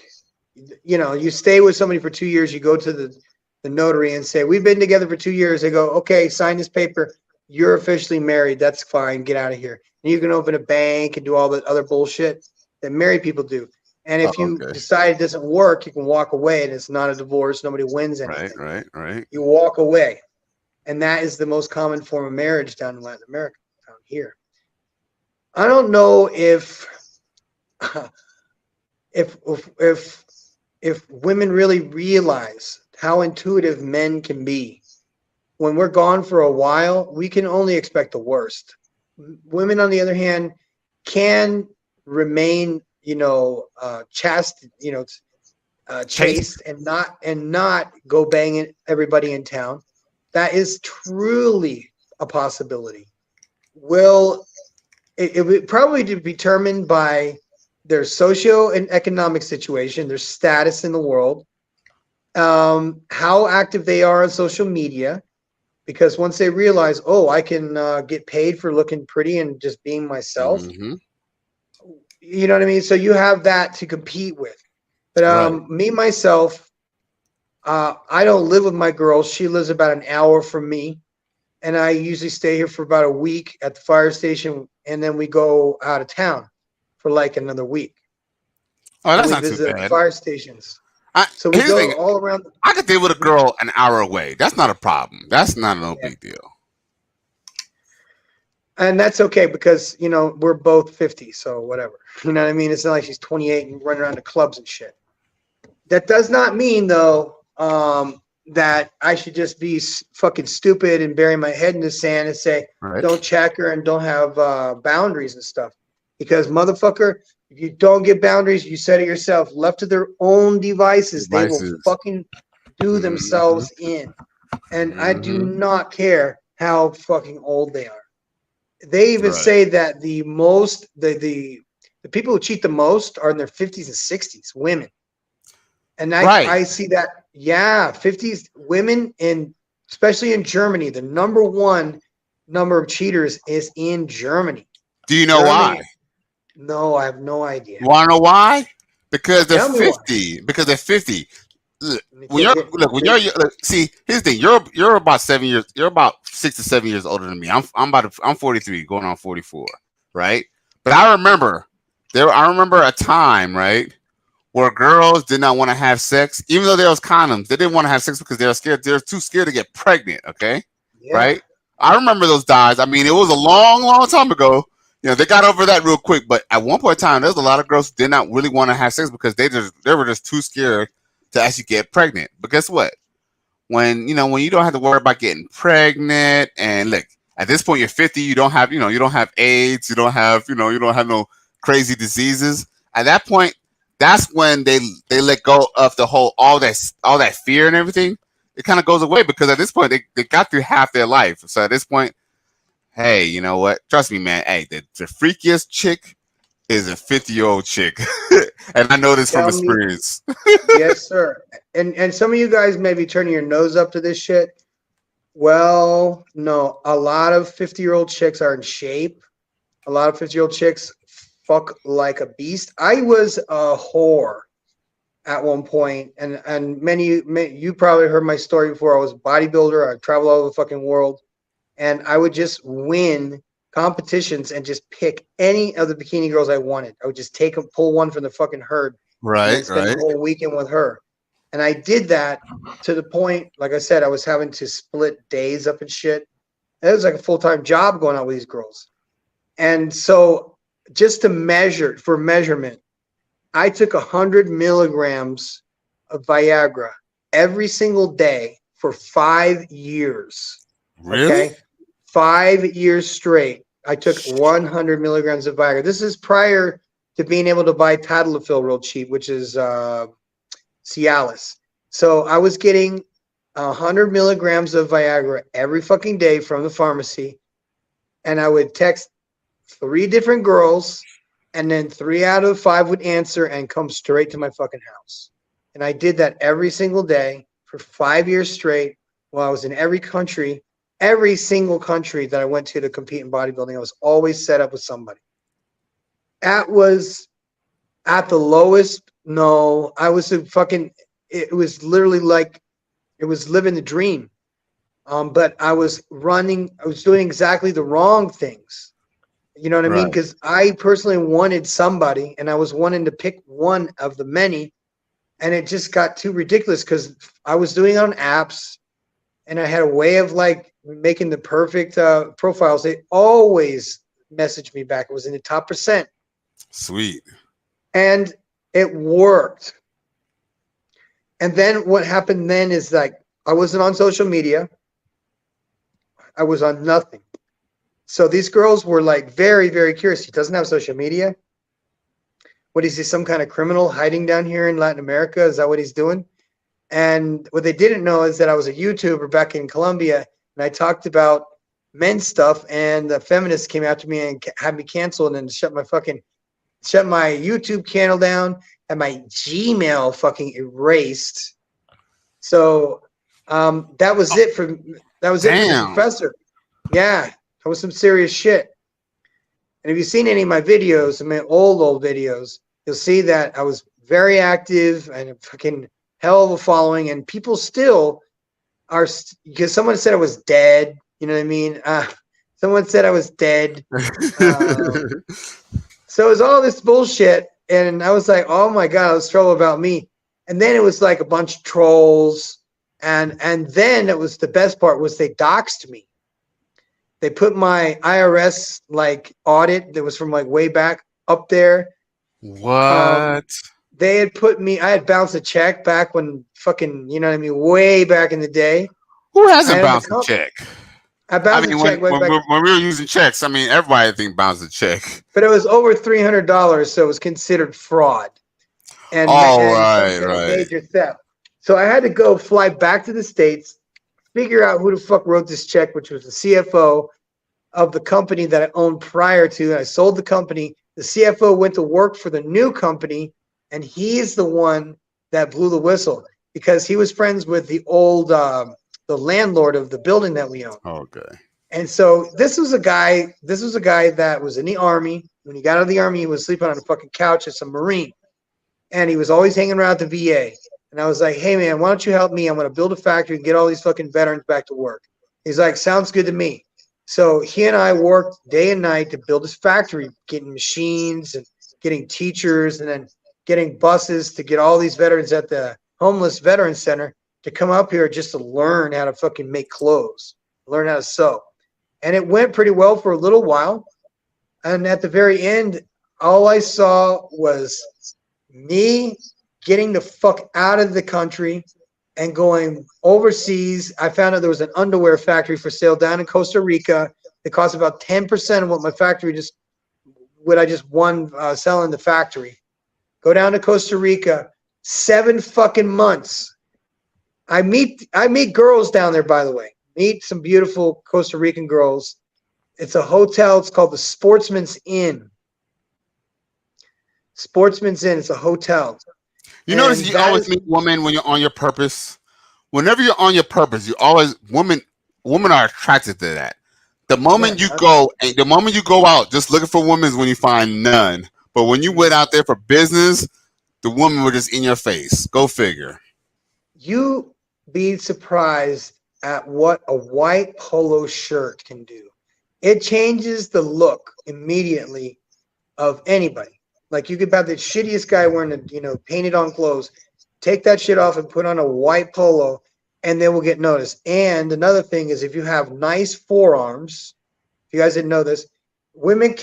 S1: you stay with somebody for 2 years. You go to the notary and say, we've been together for 2 years. They go, okay, sign this paper. You're officially married. That's fine. Get out of here. And you can open a bank and do all the other bullshit that married people do. And if you decide it doesn't work, you can walk away, and it's not a divorce. Nobody wins anything.
S3: Right.
S1: You walk away. And that is the most common form of marriage down in Latin America, down here. I don't know if women really realize how intuitive men can be. When we're gone for a while, we can only expect the worst. Women, on the other hand, can remain, chaste, chaste, and not go banging everybody in town. That is truly a possibility. It would probably be determined by their socio and economic situation, their status in the world, how active they are on social media, because once they realize, I can get paid for looking pretty and just being myself, you know what I mean? So you have that to compete with. But me, myself, I don't live with my girl. She lives about an hour from me, and I usually stay here for about a week at the fire station, and then we go out of town for like another week.
S3: Oh, that's not
S1: visit
S3: too bad.
S1: Fire stations. So we go all around.
S3: I could deal with a girl an hour away. That's not a problem. That's not no big deal.
S1: And that's okay because, we're both 50, so whatever. You know what I mean? It's not like she's 28 and running around to clubs and shit. That does not mean, though, that I should just be fucking stupid and bury my head in the sand and say, don't check her and don't have boundaries and stuff. Because, motherfucker, if you don't get boundaries, you said it yourself, left to their own devices. They will fucking do themselves in. And I do not care how fucking old they are. They even say that the people who cheat the most are in their 50s and 60s, women. And I see that, 50s women, especially in Germany, the number one number of cheaters is in Germany.
S3: Do you know
S1: Germany.
S3: why?
S1: No, I have no idea.
S3: You want to know why? Because they're
S1: Tell me why.
S3: 50. Because they're 50. Look,
S1: Let me
S3: when
S1: take
S3: you're
S1: it.
S3: look when you're look, see, here's the thing. You're about 7 years. You're about 6 to 7 years older than me. I'm 43, going on 44, right? But I remember I remember a time, right, where girls did not want to have sex, even though there was condoms. They didn't want to have sex because they were scared. They were too scared to get pregnant. Okay,
S1: Yeah.
S3: right? I remember those days. I mean, it was a long, long time ago. You know, they got over that real quick. But at one point in time, there was a lot of girls who did not really want to have sex because they were just too scared to actually get pregnant. But guess what? When you don't have to worry about getting pregnant, and look, at this point you're 50, you don't have AIDS, you don't have no crazy diseases. At that point, that's when they let go of the whole all that fear and everything. It kind of goes away because at this point they got through half their life. So at this point, hey, you know what? Trust me, man. Hey, the freakiest chick is a 50-year-old chick, and I know this from
S1: Tell me.
S3: experience.
S1: Yes, sir. And some of you guys may be turning your nose up to this shit. Well, no, a lot of 50-year-old chicks are in shape. A lot of 50-year-old chicks fuck like a beast. I was a whore at one point, and many you probably heard my story before. I was a bodybuilder. I traveled all over the fucking world, and I would just win competitions and just pick any of the bikini girls I wanted. I would just pull one from the fucking herd, and then spend the whole weekend with her. And I did that to the point, like I said, I was having to split days up and shit. It was like a full-time job going out with these girls. And so just to measurement, I took 100 milligrams of Viagra every single day for 5 years.
S3: Really?
S1: Okay? 5 years straight. I took 100 milligrams of Viagra. This is prior to being able to buy Tadalafil real cheap, which is Cialis. So I was getting 100 milligrams of Viagra every fucking day from the pharmacy. And I would text 3 different girls, and then 3 out of 5 would answer and come straight to my fucking house. And I did that every single day for 5 years straight while I was in every single country that I went to compete in bodybuilding. I was always set up with somebody. That was at the lowest. No, I was it was literally like it was living the dream. But I was doing exactly the wrong things. You know what I mean?
S3: Right.
S1: Because I personally wanted somebody, and I was wanting to pick one of the many, and it just got too ridiculous because I was doing it on apps, and I had a way of like making the perfect profiles. They always messaged me back. It was in the top percent.
S3: Sweet.
S1: And it worked. And then what happened then is like I wasn't on social media. I was on nothing. So these girls were like very, very curious. He doesn't have social media. What is he, some kind of criminal hiding down here in Latin America? Is that what he's doing? And what they didn't know is that I was a YouTuber back in Colombia, and I talked about men's stuff, and the feminists came after me and had me canceled and shut my YouTube channel down and my Gmail fucking erased. So that was it for the professor. Yeah, that was some serious shit. And if you've seen any of my videos, my old videos, you'll see that I was very active and a fucking hell of a following, and people still are, because someone said I was dead. You know what I mean? Someone said I was dead. So it was all this bullshit, and I was like, oh my God, it was trouble about me. And then it was like a bunch of trolls, and then it was the best part was they doxed me. They put my IRS like audit that was from like way back up there.
S3: What?
S1: They had put me, I had bounced a check back when fucking, you know what I mean, way back in the day.
S3: Who hasn't bounced a check?
S1: I bounced a check
S3: when we were using checks, I mean, everybody I think bounced a check.
S1: But it was over $300, so it was considered fraud. And major theft. So I had to fly back to the States, figure out who the fuck wrote this check, which was the CFO of the company that I owned prior to. I sold the company. The CFO went to work for the new company, and he's the one that blew the whistle because he was friends with the old the landlord of the building that we own.
S3: Okay.
S1: And so this was a guy. This was a guy that was in the army. When he got out of the army, he was sleeping on a fucking couch as a Marine, and he was always hanging around the VA. And I was like, "Hey man, why don't you help me? I'm going to build a factory and get all these fucking veterans back to work." He's like, "Sounds good to me." So he and I worked day and night to build this factory, getting machines and getting teachers, and then getting buses to get all these veterans at the homeless veteran center to come up here just to learn how to fucking make clothes, learn how to sew. And it went pretty well for a little while. And at the very end, all I saw was me getting the fuck out of the country and going overseas. I found out there was an underwear factory for sale down in Costa Rica. It cost about 10% of what my factory what I just won selling the factory. Go down to Costa Rica, 7 fucking months. I meet girls down there, by the way. Meet some beautiful Costa Rican girls. It's a hotel. It's called the Sportsman's Inn. Sportsman's Inn. It's a hotel.
S3: You notice you always meet women when you're on your purpose. Whenever you're on your purpose, you always women are attracted to that. The moment you go out just looking for women is when you find none. But when you went out there for business, the women were just in your face. Go figure.
S1: You be surprised at what a white polo shirt can do. It changes the look immediately of anybody. Like you could have the shittiest guy wearing painted on clothes, take that shit off and put on a white polo, and they will get noticed. And another thing is if you have nice forearms, if you guys didn't know this, women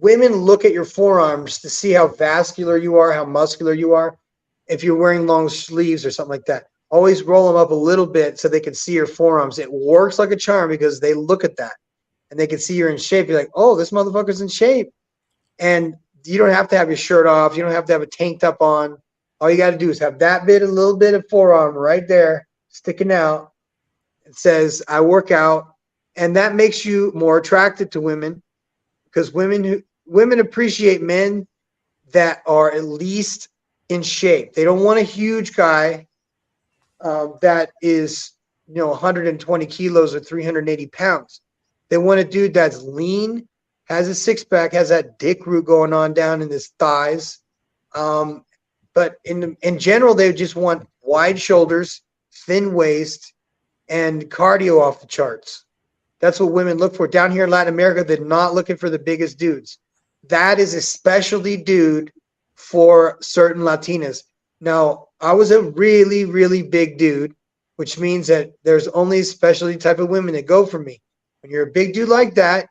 S1: look at your forearms to see how vascular you are, how muscular you are. If you're wearing long sleeves or something like that, always roll them up a little bit so they can see your forearms. It works like a charm because they look at that and they can see you're in shape. You're like, oh, this motherfucker's in shape. And you don't have to have your shirt off. You don't have to have a tank top on. All you got to do is have that a little bit of forearm right there sticking out. It says, I work out. And that makes you more attracted to women because women appreciate men that are at least in shape. They don't want a huge guy that is 120 kilos or 380 pounds. They want a dude that's lean, has a six-pack, has that dick root going on down in his thighs. But in general, they just want wide shoulders, thin waist, and cardio off the charts. That's what women look for. Down here in Latin America, they're not looking for the biggest dudes. That is a specialty dude for certain Latinas. Now, I was a really, really big dude, which means that there's only specialty type of women that go for me. When you're a big dude like that,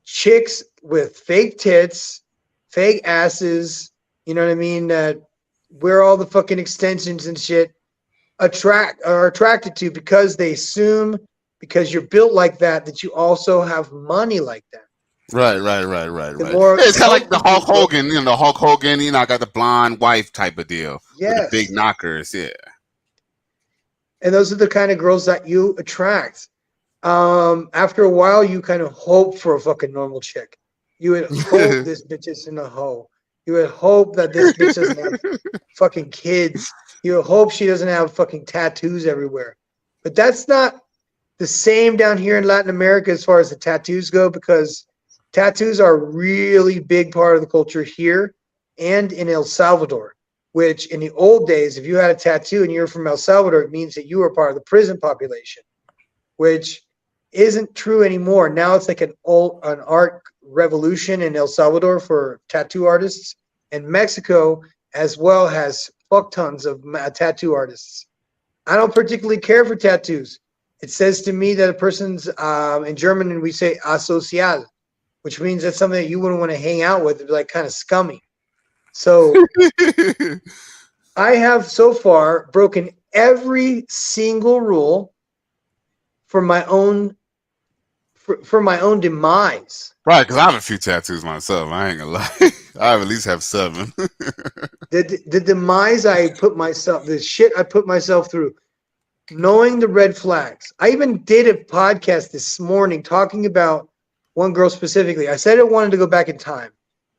S1: chicks with fake tits, fake asses, you know what I mean, that wear all the fucking extensions and shit, are attracted to because they assume because you're built like that you also have money like that.
S3: Right. It's kind of like the Hulk Hogan, the Hulk Hogan, got the blonde wife type of deal.
S1: Yes.
S3: With the big knockers, yeah.
S1: And those are the kind of girls that you attract. After a while, you kind of hope for a fucking normal chick. You would hope this bitch isn't a hoe. You would hope that this bitch doesn't have fucking kids. You would hope she doesn't have fucking tattoos everywhere. But that's not the same down here in Latin America as far as the tattoos go, because tattoos are a really big part of the culture here and in El Salvador, which in the old days, if you had a tattoo and you were from El Salvador, it means that you were part of the prison population, which isn't true anymore. Now it's like an art revolution in El Salvador for tattoo artists, and Mexico as well has fuck tons of tattoo artists. I don't particularly care for tattoos. It says to me that a person's, in German, and we say asocial, which means that's something that you wouldn't want to hang out with. It'd be like kind of scummy. So I have so far broken every single rule for my own demise.
S3: Right, because I have a few tattoos myself. I ain't gonna lie. I at least have 7.
S1: The demise the shit I put myself through, knowing the red flags. I even did a podcast this morning talking about one girl specifically. I said I wanted to go back in time.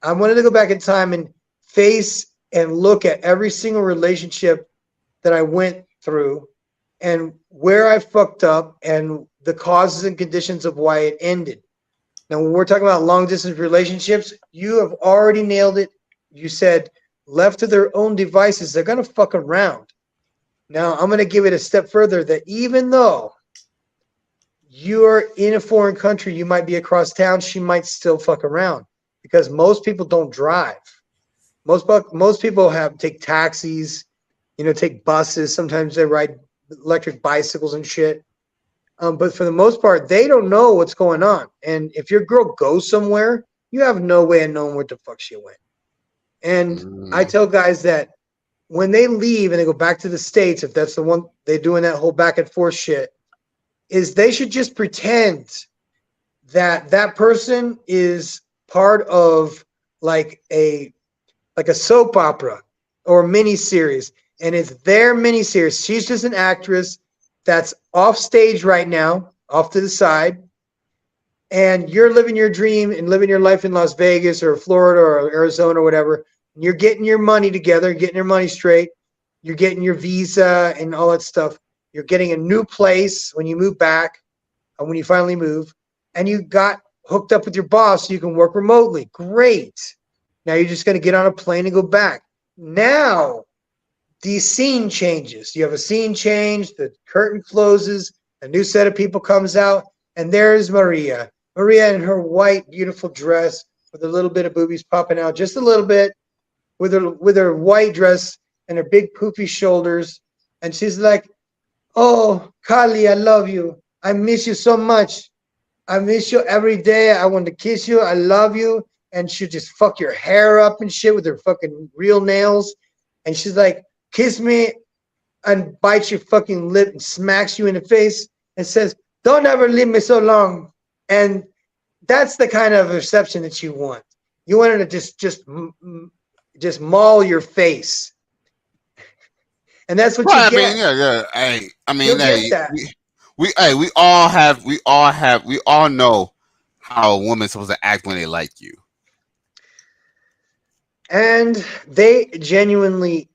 S1: I wanted to go back in time and face and look at every single relationship that I went through and where I fucked up and the causes and conditions of why it ended. Now, when we're talking about long distance relationships, you have already nailed it. You said left to their own devices, they're going to fuck around. Now, I'm going to give it a step further that even though you're in a foreign country, you might be across town, she might still fuck around because most people don't drive. Most people take taxis, take buses. Sometimes they ride electric bicycles and shit. But for the most part, they don't know what's going on. And if your girl goes somewhere, you have no way of knowing where the fuck she went. And I tell guys that when they leave and they go back to the States, if that's the one they're doing that whole back and forth shit, is they should just pretend that that person is part of like a soap opera or a mini series, and it's their mini series. She's just an actress that's off stage right now, off to the side, and you're living your dream and living your life in Las Vegas or Florida or Arizona or whatever. And you're getting your money together, getting your money straight. You're getting your visa and all that stuff. You're getting a new place when you move back, when you finally move, and you got hooked up with your boss so you can work remotely. Great. Now you're just going to get on a plane and go back. Now the scene changes. You have a scene change. The curtain closes. A new set of people comes out, and there's Maria. Maria in her white, beautiful dress with a little bit of boobies popping out, just a little bit, with her white dress and her big poofy shoulders, and she's like, "Oh, Kali, I love you. I miss you so much. I miss you every day. I want to kiss you. I love you." And she'll just fuck your hair up and shit with her fucking real nails. And she's like, "Kiss me," and bites your fucking lip and smacks you in the face and says, "Don't ever leave me so long." And that's the kind of reception that you want. You want her to just maul your face. And that's what you get.
S3: Yeah. Hey, I mean,
S1: You'll
S3: hey,
S1: get that.
S3: we all know how a woman's supposed to act when they like you.
S1: And they genuinely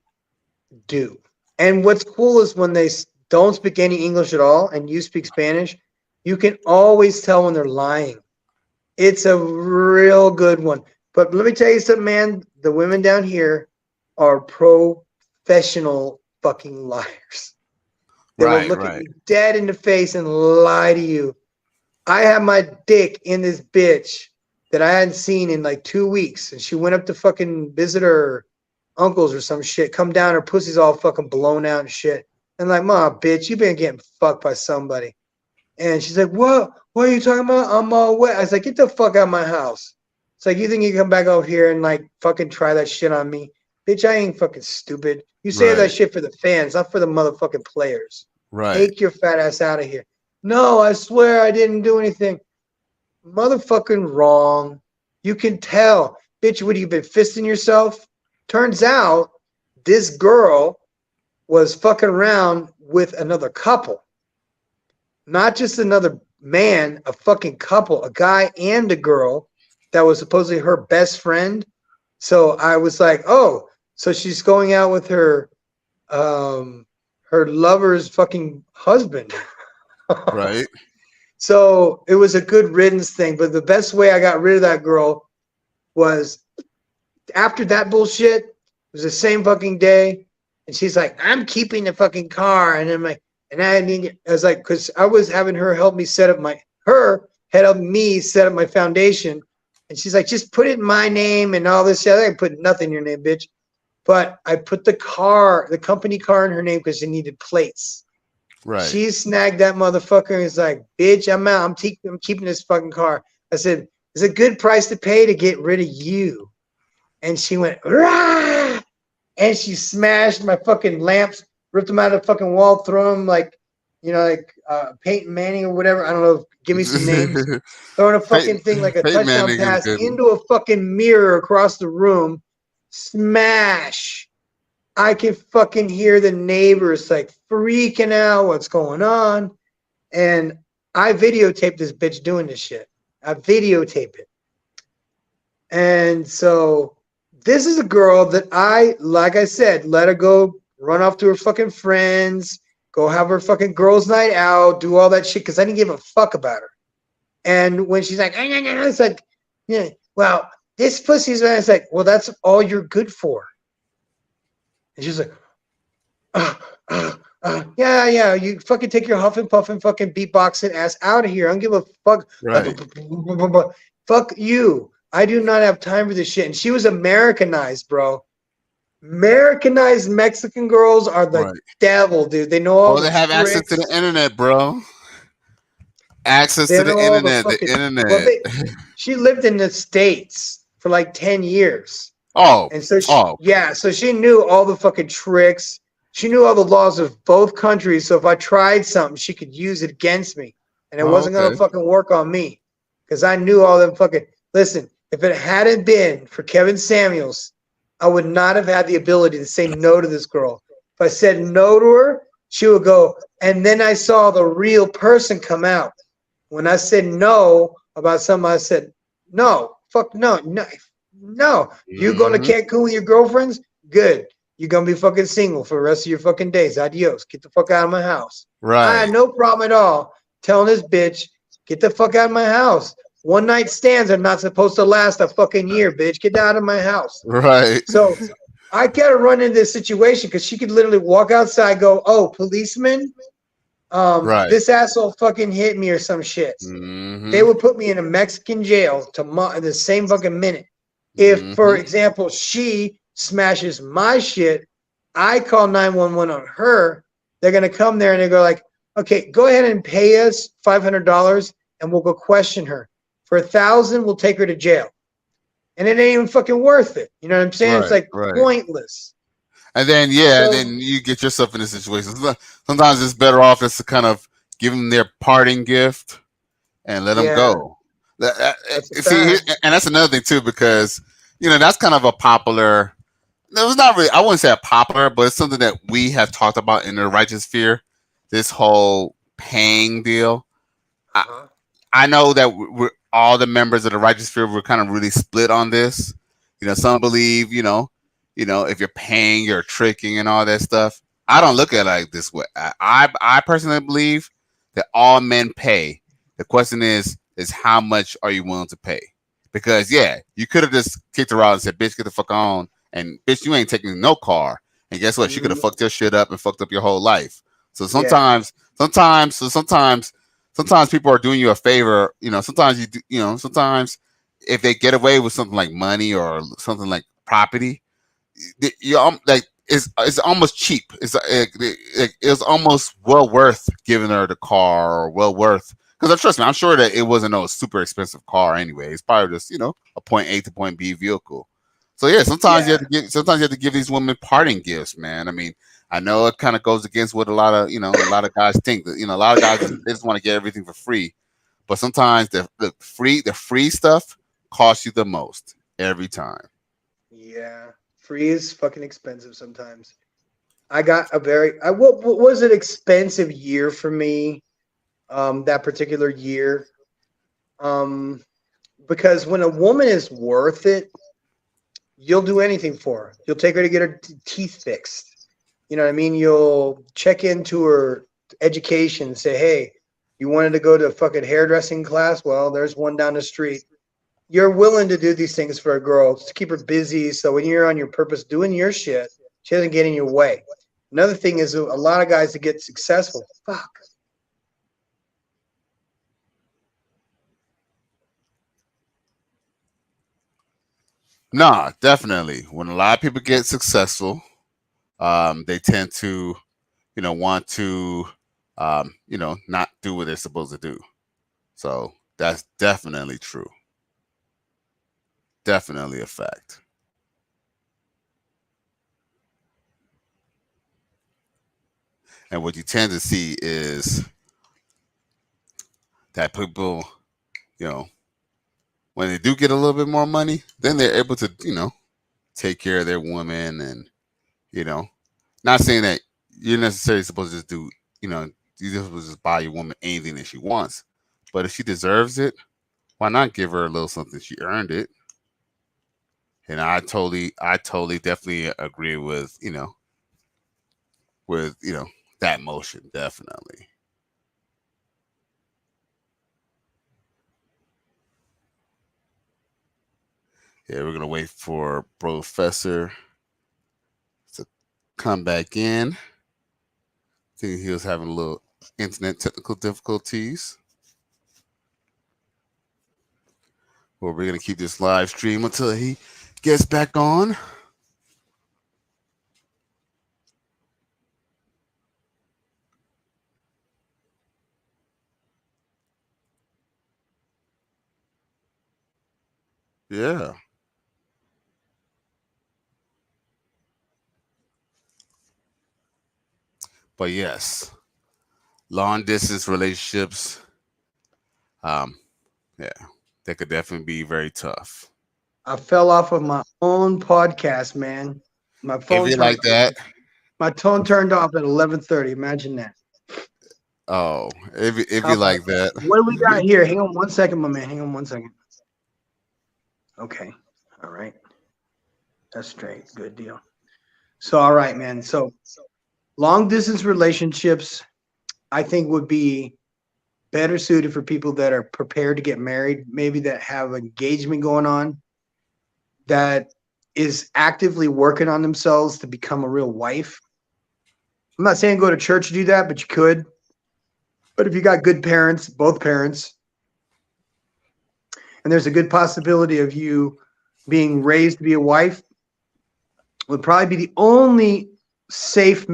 S1: do. And what's cool is when they don't speak any English at all and you speak Spanish, you can always tell when they're lying. It's a real good one. But let me tell you something, man. The women down here are professional fucking liars. They will look at you dead in the face and lie to you. I had my dick in this bitch that I hadn't seen in like 2 weeks. And she went up to fucking visit her uncles or some shit. Come down, her pussy's all fucking blown out and shit. And like, "Mom, bitch, you been getting fucked by somebody." And she's like, "What? What are you talking about? I'm all wet." I was like, "Get the fuck out of my house." It's like, you think you can come back over here and like fucking try that shit on me? Bitch, I ain't fucking stupid. You say that shit for the fans, not for the motherfucking players.
S3: Right.
S1: Take your fat ass out of here. "No, I swear I didn't do anything." Motherfucking wrong. You can tell. Bitch, what, you been fisting yourself? Turns out this girl was fucking around with another couple. Not just another man, a fucking couple, a guy and a girl that was supposedly her best friend. So I was like, oh, so she's going out with her lover's fucking husband.
S3: Right.
S1: So it was a good riddance thing. But the best way I got rid of that girl was after that bullshit. It was the same fucking day. And she's like, "I'm keeping the fucking car." And I'm like, I was like, because I was having her help me set up me set up my foundation. And she's like, "Just put it in my name and all this shit." I put nothing in your name, bitch. But I put the company car in her name because she needed plates.
S3: Right.
S1: She snagged that motherfucker and was like, "Bitch, I'm out. I'm keeping this fucking car." I said, "It's a good price to pay to get rid of you." And she went, "Rah!" And she smashed my fucking lamps, ripped them out of the fucking wall, throw them like Peyton Manning or whatever. I don't know. Give me some names. Throwing a fucking thing like a
S3: Peyton
S1: touchdown
S3: Manning
S1: pass
S3: is good.
S1: into a fucking mirror across the room. Smash. I can fucking hear the neighbors like freaking out what's going on. And I videotaped this bitch doing this shit. I videotape it. And so this is a girl that like I said, let her go run off to her fucking friends go have her fucking girls' night out, do all that shit because I didn't give a fuck about her. And when she's like, it's like, yeah, well, this pussy's man. It's like, well, that's all you're good for. And she's like, yeah, you fucking take your huff and puff and fucking beatboxing ass out of here. I don't give a fuck.
S3: Right.
S1: Fuck you. I do not have time for this shit. And she was Americanized, bro. Americanized Mexican girls are the
S3: Right.
S1: devil, dude. They know all
S3: Well,
S1: the
S3: they have access to the
S1: tricks.
S3: internet, bro. Access
S1: They
S3: to the
S1: know all the
S3: internet. The
S1: fucking. Well,
S3: internet.
S1: she lived in the States for like 10 years.
S3: Oh,
S1: And so
S3: oh,
S1: so she knew all the fucking tricks. She knew all the laws of both countries. So if I tried something, she could use it against me. And it wasn't gonna
S3: okay.
S1: fucking work on me. Because I knew all them fucking listen, if it hadn't been for Kevin Samuels, I would not have had the ability to say no to this girl. If I said no to her, she would go, and then I saw the real person come out. When I said no about something, I said, no, fuck no, no, no. You going to
S3: Mhm.
S1: Cancun with your girlfriends? Good. You're going to be fucking single for the rest of your fucking days. Adios. Get the fuck out of my house. I had
S3: Right.
S1: no problem at all telling this bitch, get the fuck out of my house. One night stands are not supposed to last a fucking year, bitch. Get out of my house.
S3: Right.
S1: So I gotta run into this situation because she could literally walk outside, go, "Oh, policeman,
S3: Right.
S1: this asshole fucking hit me or some shit." They
S3: Mhm.
S1: would put me in a Mexican jail the same fucking minute. If, for
S3: Mhm.
S1: example, she smashes my shit, I call 911 on her. They're gonna come there and they go like, "Okay, go ahead and pay us $500, and we'll go question her. For 1,000, we'll take her to jail." And it ain't even fucking worth it. You know what I'm saying? It's
S3: Right.
S1: like
S3: Right.
S1: pointless.
S3: And then yeah,
S1: So
S3: then you get yourself in a situation. Sometimes it's better off just to kind of give them their parting gift and let them
S1: yeah,
S3: go.
S1: that's a
S3: See,
S1: fact.
S3: and that's another thing too, because that's kind of a popular. No, it's not really. I wouldn't say a popular, but it's something that we have talked about in the righteous fear. This whole paying deal. I,
S1: Uh-huh.
S3: I know that we're all the members of the righteous fear. We're kind of really split on this. Some believe, if you're paying, you're tricking and all that stuff. I don't look at it like this way. I personally believe that all men pay. The question is how much are you willing to pay? Because yeah, you could have just kicked her out and said, "Bitch, get the fuck on," and bitch, you ain't taking no car. And guess what? She could have
S1: Mhm.
S3: fucked your shit up and fucked up your whole life. So
S1: Yeah,
S3: sometimes people are doing you a favor. Sometimes you do, sometimes if they get away with something like money or something like property, you like it's almost cheap. It's almost well worth giving her the car, or well worth, because trust me, I'm sure that it wasn't no super expensive car anyway. It's probably just a point A to point B vehicle. So yeah,
S1: yeah,
S3: sometimes you have to give these women parting gifts, man. I mean, I know it kind of goes against what a lot of guys think. That a lot of guys they just want to get everything for free, but sometimes the free stuff costs you the most every time.
S1: yeah. Free is fucking expensive sometimes. I got a what was an expensive year for me, that particular year. Um, because when a woman is worth it, you'll do anything for her. You'll take her to get her teeth fixed. You know what I mean? You'll check into her education and say, hey, you wanted to go to a fucking hairdressing class? Well, there's one down the street. You're willing to do these things for a girl to keep her busy. So when you're on your purpose doing your shit, she doesn't get in your way. Another thing is a lot of guys that get successful, fuck.
S3: Nah, definitely. When a lot of people get successful, they tend to, want to, not do what they're supposed to do. So that's definitely true. Definitely a fact. And what you tend to see is that people, you know, when they do get a little bit more money, then they're able to, take care of their woman and, you know, not saying that you're necessarily supposed to just do, you're just supposed to just buy your woman anything that she wants. But if she deserves it, why not give her a little something? She earned it. And I totally, definitely agree with, with that motion, definitely. Yeah, we're gonna wait for Professor to come back in. I think he was having a little internet technical difficulties. Well, we're gonna keep this live stream until he gets back on. Yeah. But yes, long distance relationships, um, yeah, they could definitely be very tough.
S1: I fell off of my own podcast, man. My
S3: If
S1: phone
S3: you
S1: turned
S3: like that,
S1: my phone turned off at 11:30. Imagine that.
S3: oh, if
S1: How
S3: you
S1: about
S3: like
S1: that?
S3: that,
S1: What do we got here? Hang on one second, my man. Hang on one second. Okay. All right. That's straight. Good deal. So, all right, man. So, long distance relationships, I think, would be better suited for people that are prepared to get married, maybe that have engagement going on, that is actively working on themselves to become a real wife. I'm not saying go to church to do that, but you could. But if you got good parents, both parents, and there's a good possibility of you being raised to be a wife, would probably be the only safe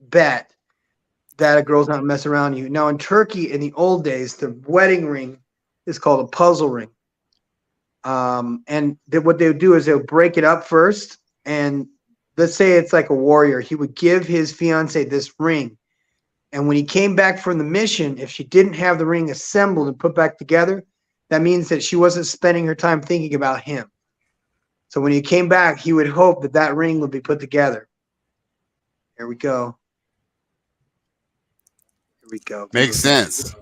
S1: bet that a girl's not messing around you. Now in Turkey, in the old days, the wedding ring is called a puzzle ring. And what they would do is they would break it up first, and let's say it's like a warrior. He would give his fiance this ring, and when he came back from the mission, if she didn't have the ring assembled and put back together, that means that she wasn't spending her time thinking about him. So when he came back, he would hope that that ring would be put together. Here we go. Here we go.
S3: makes sense.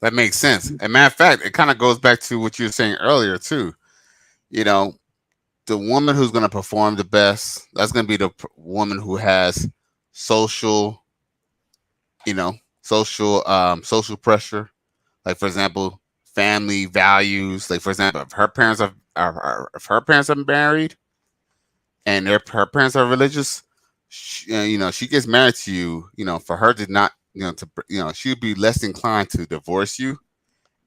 S3: That makes sense. And matter of fact, it kind of goes back to what you were saying earlier too. You know, the woman who's going to perform the best, that's going to be the woman who has social, social pressure. Like for example, family values. Like for example, if her parents are married and her parents are religious, she gets married to you. For her to not, she would be less inclined to divorce you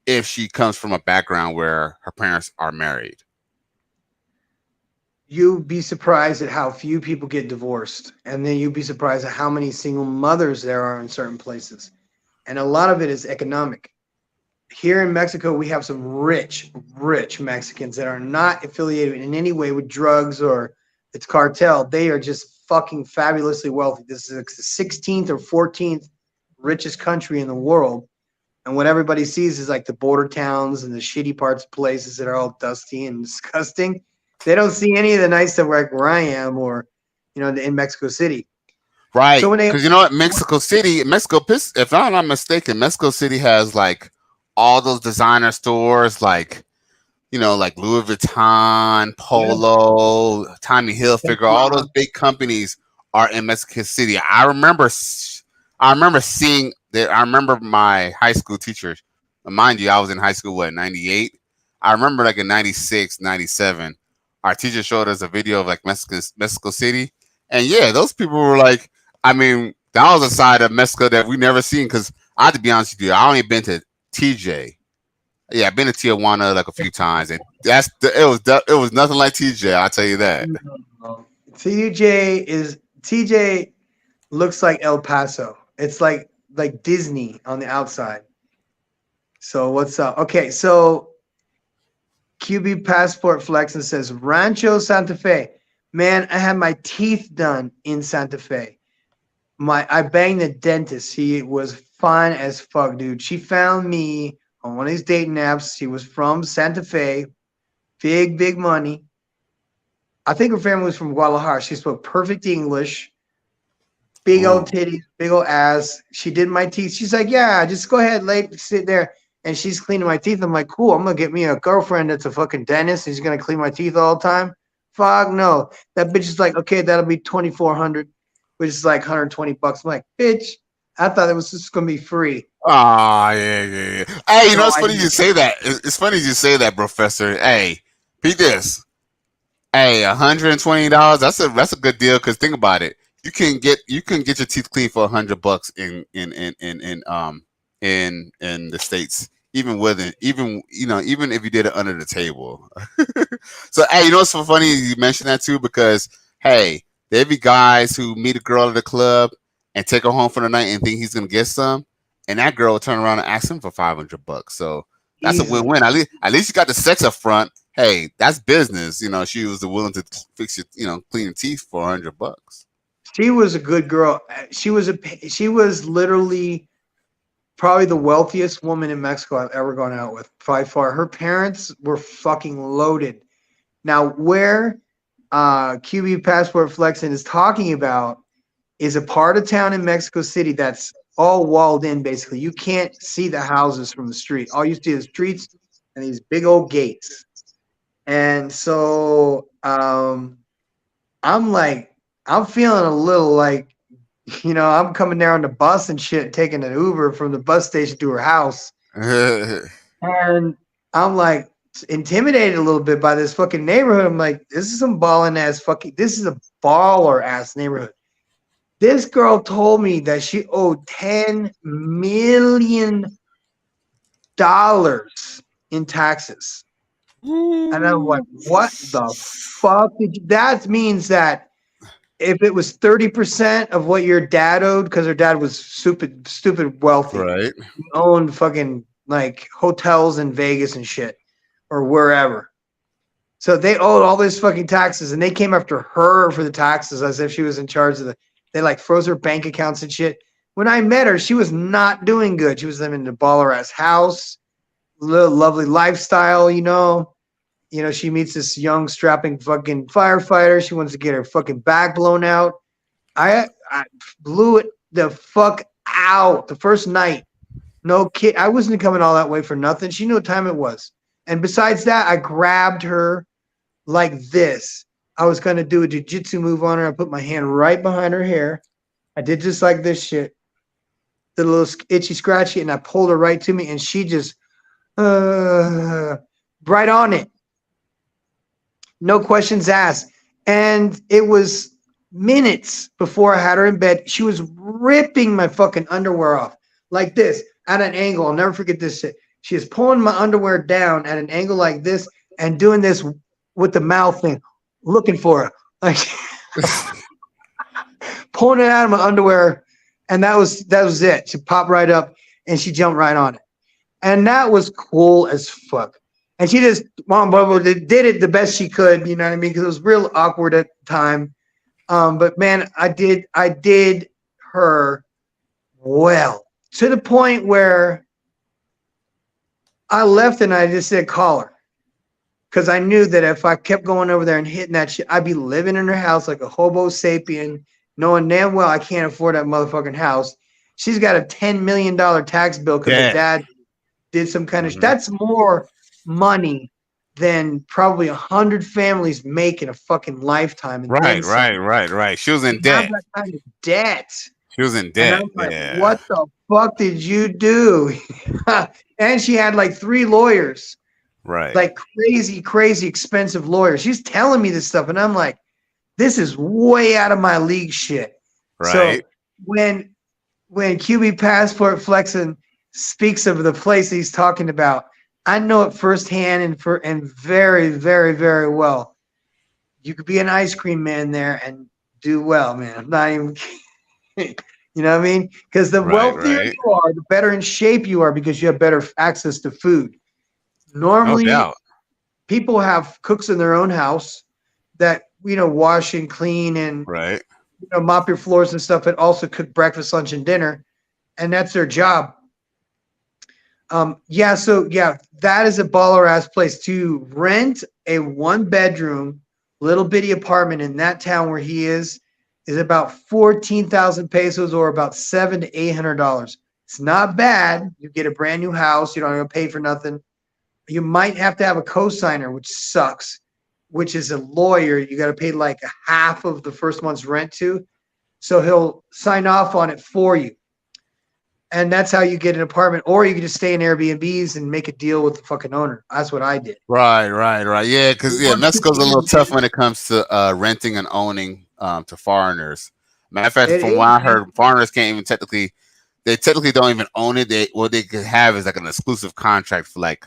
S3: if she comes from a background where her parents are married.
S1: You'd be surprised at how few people get divorced, and then you'd be surprised at how many single mothers there are in certain places. And a lot of it is economic. Here in Mexico, we have some rich Mexicans that are not affiliated in any way with drugs or its cartel. They are just fucking fabulously wealthy. This is the 16th or 14th richest country in the world. And what everybody sees is like the border towns and the shitty parts of places that are all dusty and disgusting. They don't see any of the nice stuff like where I am or, in Mexico City.
S3: Right.
S1: So when they,
S3: Because you know what? If I'm not mistaken, Mexico City has like all those designer stores like, like Louis Vuitton, Polo, Tommy Hilfiger, all those big companies are in Mexico City. I remember seeing that. I remember my high school teachers. Mind you, I was in high school, 98? I remember like in 96, 97, our teacher showed us a video of like Mexico City. And yeah, those people were like, I mean, that was a side of Mexico that we never seen. Because I have to be honest with you, I only been to TJ. Yeah, I've been to Tijuana like a few times, and it was nothing like TJ. I'll tell you that.
S1: TJ looks like El Paso. It's like Disney on the outside. So what's up? Okay, so QB Passport Flexen says Rancho Santa Fe. Man, I had my teeth done in Santa Fe. I banged the dentist. He was fine as fuck, dude. She found me on one of these dating apps. She was from Santa Fe. Big money. I think her family was from Guadalajara. She spoke perfect English. Big old titties, big old ass. She did my teeth. She's like, yeah, just go ahead, sit there. And she's cleaning my teeth. I'm like, cool. I'm gonna get me a girlfriend that's a fucking dentist. He's gonna clean my teeth all the time. Fuck no. That bitch is like, okay, that'll be $2,400. which is like $120. I'm like, bitch, I thought it was just gonna be free.
S3: Oh, yeah. Hey, you know,
S1: No,
S3: it's
S1: I
S3: funny you
S1: didn't.
S3: say that. It's funny you say that, Professor. Hey, beat this. Hey, $120. That's a good deal. Because think about it. You can get your teeth cleaned for $100 in the States. Even if you did it under the table. So hey, you know what's so funny? You mentioned that too because hey, there be guys who meet a girl at the club and take her home for the night and think he's gonna get some, and that girl will turn around and ask him for $500. So that's a
S1: Easily.
S3: win-win. At least you got the sex up front. Hey, that's business. You know, she was willing to fix your, clean your teeth for $100.
S1: She was a good girl. She was literally probably the wealthiest woman in Mexico I've ever gone out with by far. Her parents were fucking loaded. Now, where QB Passport Flexing is talking about is a part of town in Mexico City that's all walled in, basically. You can't see the houses from the street. All you see is streets and these big old gates. And so I'm feeling a little like, I'm coming there on the bus and shit, taking an Uber from the bus station to her house. And I'm like intimidated a little bit by this fucking neighborhood. I'm like, this is some this is a baller ass neighborhood. This girl told me that she owed $10 million in taxes. And I'm like, what the fuck? That means that if it was 30% of what your dad owed, because her dad was stupid wealthy,
S3: Right.
S1: he owned fucking like hotels in Vegas and shit or wherever. So they owed all this fucking taxes, and they came after her for the taxes as if she was in charge of they like froze her bank accounts and shit. When I met her, she was not doing good. She was living in a baller ass house, lovely lifestyle, she meets this young strapping fucking firefighter. She wants to get her fucking back blown out. I blew it the fuck out the first night. No kid. I wasn't coming all that way for nothing. She knew what time it was. And besides that, I grabbed her like this. I was going to do a jiu-jitsu move on her. I put my hand right behind her hair. I did just like this shit. The little itchy scratchy, and I pulled her right to me, and she just right on it. No questions asked. And it was minutes before I had her in bed. She was ripping my fucking underwear off like this at an angle. I'll never forget this shit. She is pulling my underwear down at an angle like this and doing this with the mouth thing, looking for it. Like pulling it out of my underwear. And that was it. She popped right up and she jumped right on it. And that was cool as fuck. And she just did it the best she could, you know what I mean? Because it was real awkward at the time. But man, I did her well to the point where I left and I just said, call her. Because I knew that if I kept going over there and hitting that shit, I'd be living in her house like a hobo sapien, knowing damn well I can't afford that motherfucking house. She's got a $10 million tax bill because her dad did some kind of that's more money than probably 100 families make in a fucking lifetime. And
S3: Right. She was in debt.
S1: That kind of debt.
S3: She was in debt.
S1: And I was like, what the fuck did you do? And she had like 3 lawyers.
S3: Right.
S1: Like crazy expensive lawyers. She's telling me this stuff, and I'm like, this is way out of my league shit.
S3: Right.
S1: So when QB Passport Flexing speaks of the place he's talking about, I know it firsthand and very, very, very well. You could be an ice cream man there and do well, man. I'm not even kidding. You know what I mean? Because the wealthier you are, the better in shape you are because you have better access to food. Normally, people have cooks in their own house that, wash and clean and mop your floors and stuff, and also cook breakfast, lunch, and dinner. And that's their job. That is a baller ass place to rent a 1-bedroom little bitty apartment in that town where he is about 14,000 pesos or about $700 to $800. It's not bad. You get a brand new house. You don't have to pay for nothing. You might have to have a cosigner, which sucks, which is a lawyer. You got to pay like half of the first month's rent to. So he'll sign off on it for you. And that's how you get an apartment. Or you can just stay in Airbnbs and make a deal with the fucking owner. That's what I did.
S3: Right. Yeah, because Mexico's a little tough when it comes to renting and owning to foreigners. Matter of fact,
S1: It
S3: from
S1: is,
S3: what I
S1: man.
S3: heard, foreigners can't even they technically don't even own it. What they could have is like an exclusive contract for like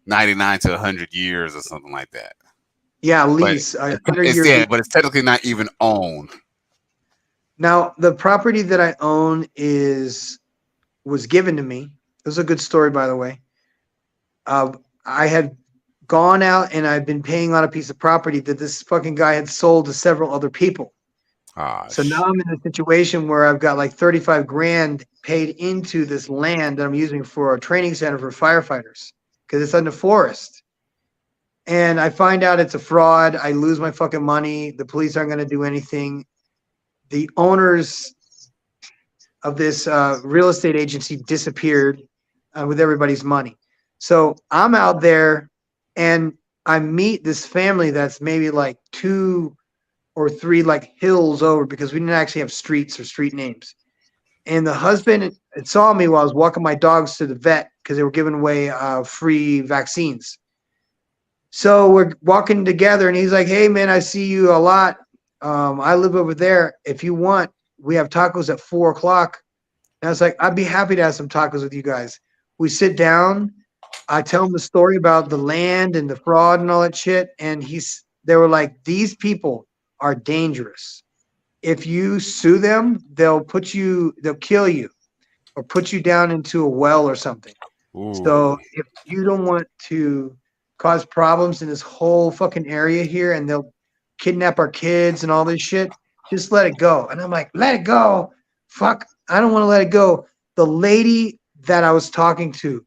S3: 99 to 100 years or something like that.
S1: Yeah,
S3: But
S1: lease. A 100-year
S3: yeah,
S1: lease.
S3: but it's technically not even owned.
S1: Now, the property that I own was given to me. It was a good story, by the way. I had gone out and I'd been paying on a piece of property that this fucking guy had sold to several other people. So now I'm in a situation where I've got like 35 grand paid into this land that I'm using for a training center for firefighters because it's in the forest. And I find out it's a fraud. I lose my fucking money. The police aren't going to do anything. The owners of this real estate agency disappeared with everybody's money. So I'm out there and I meet this family that's maybe like 2 or 3 like hills over because we didn't actually have streets or street names. And the husband saw me while I was walking my dogs to the vet because they were giving away free vaccines. So we're walking together and he's like, hey, man, I see you a lot. I live over there. If you want, we have tacos at 4:00. And I was like, I'd be happy to have some tacos with you guys. We sit down. I tell him the story about the land and the fraud and all that shit. And they were like, these people are dangerous. If you sue them, they'll kill you or put you down into a well or something.
S3: Ooh.
S1: So if you don't want to cause problems in this whole fucking area here and they'll kidnap our kids and all this shit, just let it go. And I'm like, let it go. Fuck, I don't want to let it go. The lady that I was talking to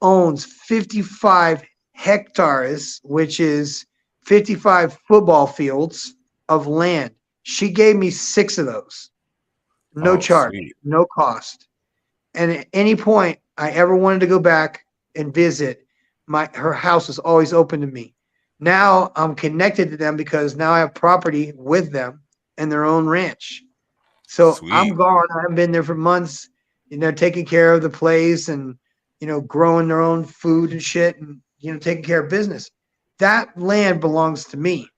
S1: owns 55 hectares, which is 55 football fields of land. She gave me 6 of those. No charge,
S3: sweet.
S1: no cost. And at any point I ever wanted to go back and visit, her house is always open to me. Now I'm connected to them because now I have property with them and their own ranch. So
S3: Sweet.
S1: I'm gone. I haven't been there for months. Taking care of the place and, growing their own food and shit and, taking care of business. That land belongs to me.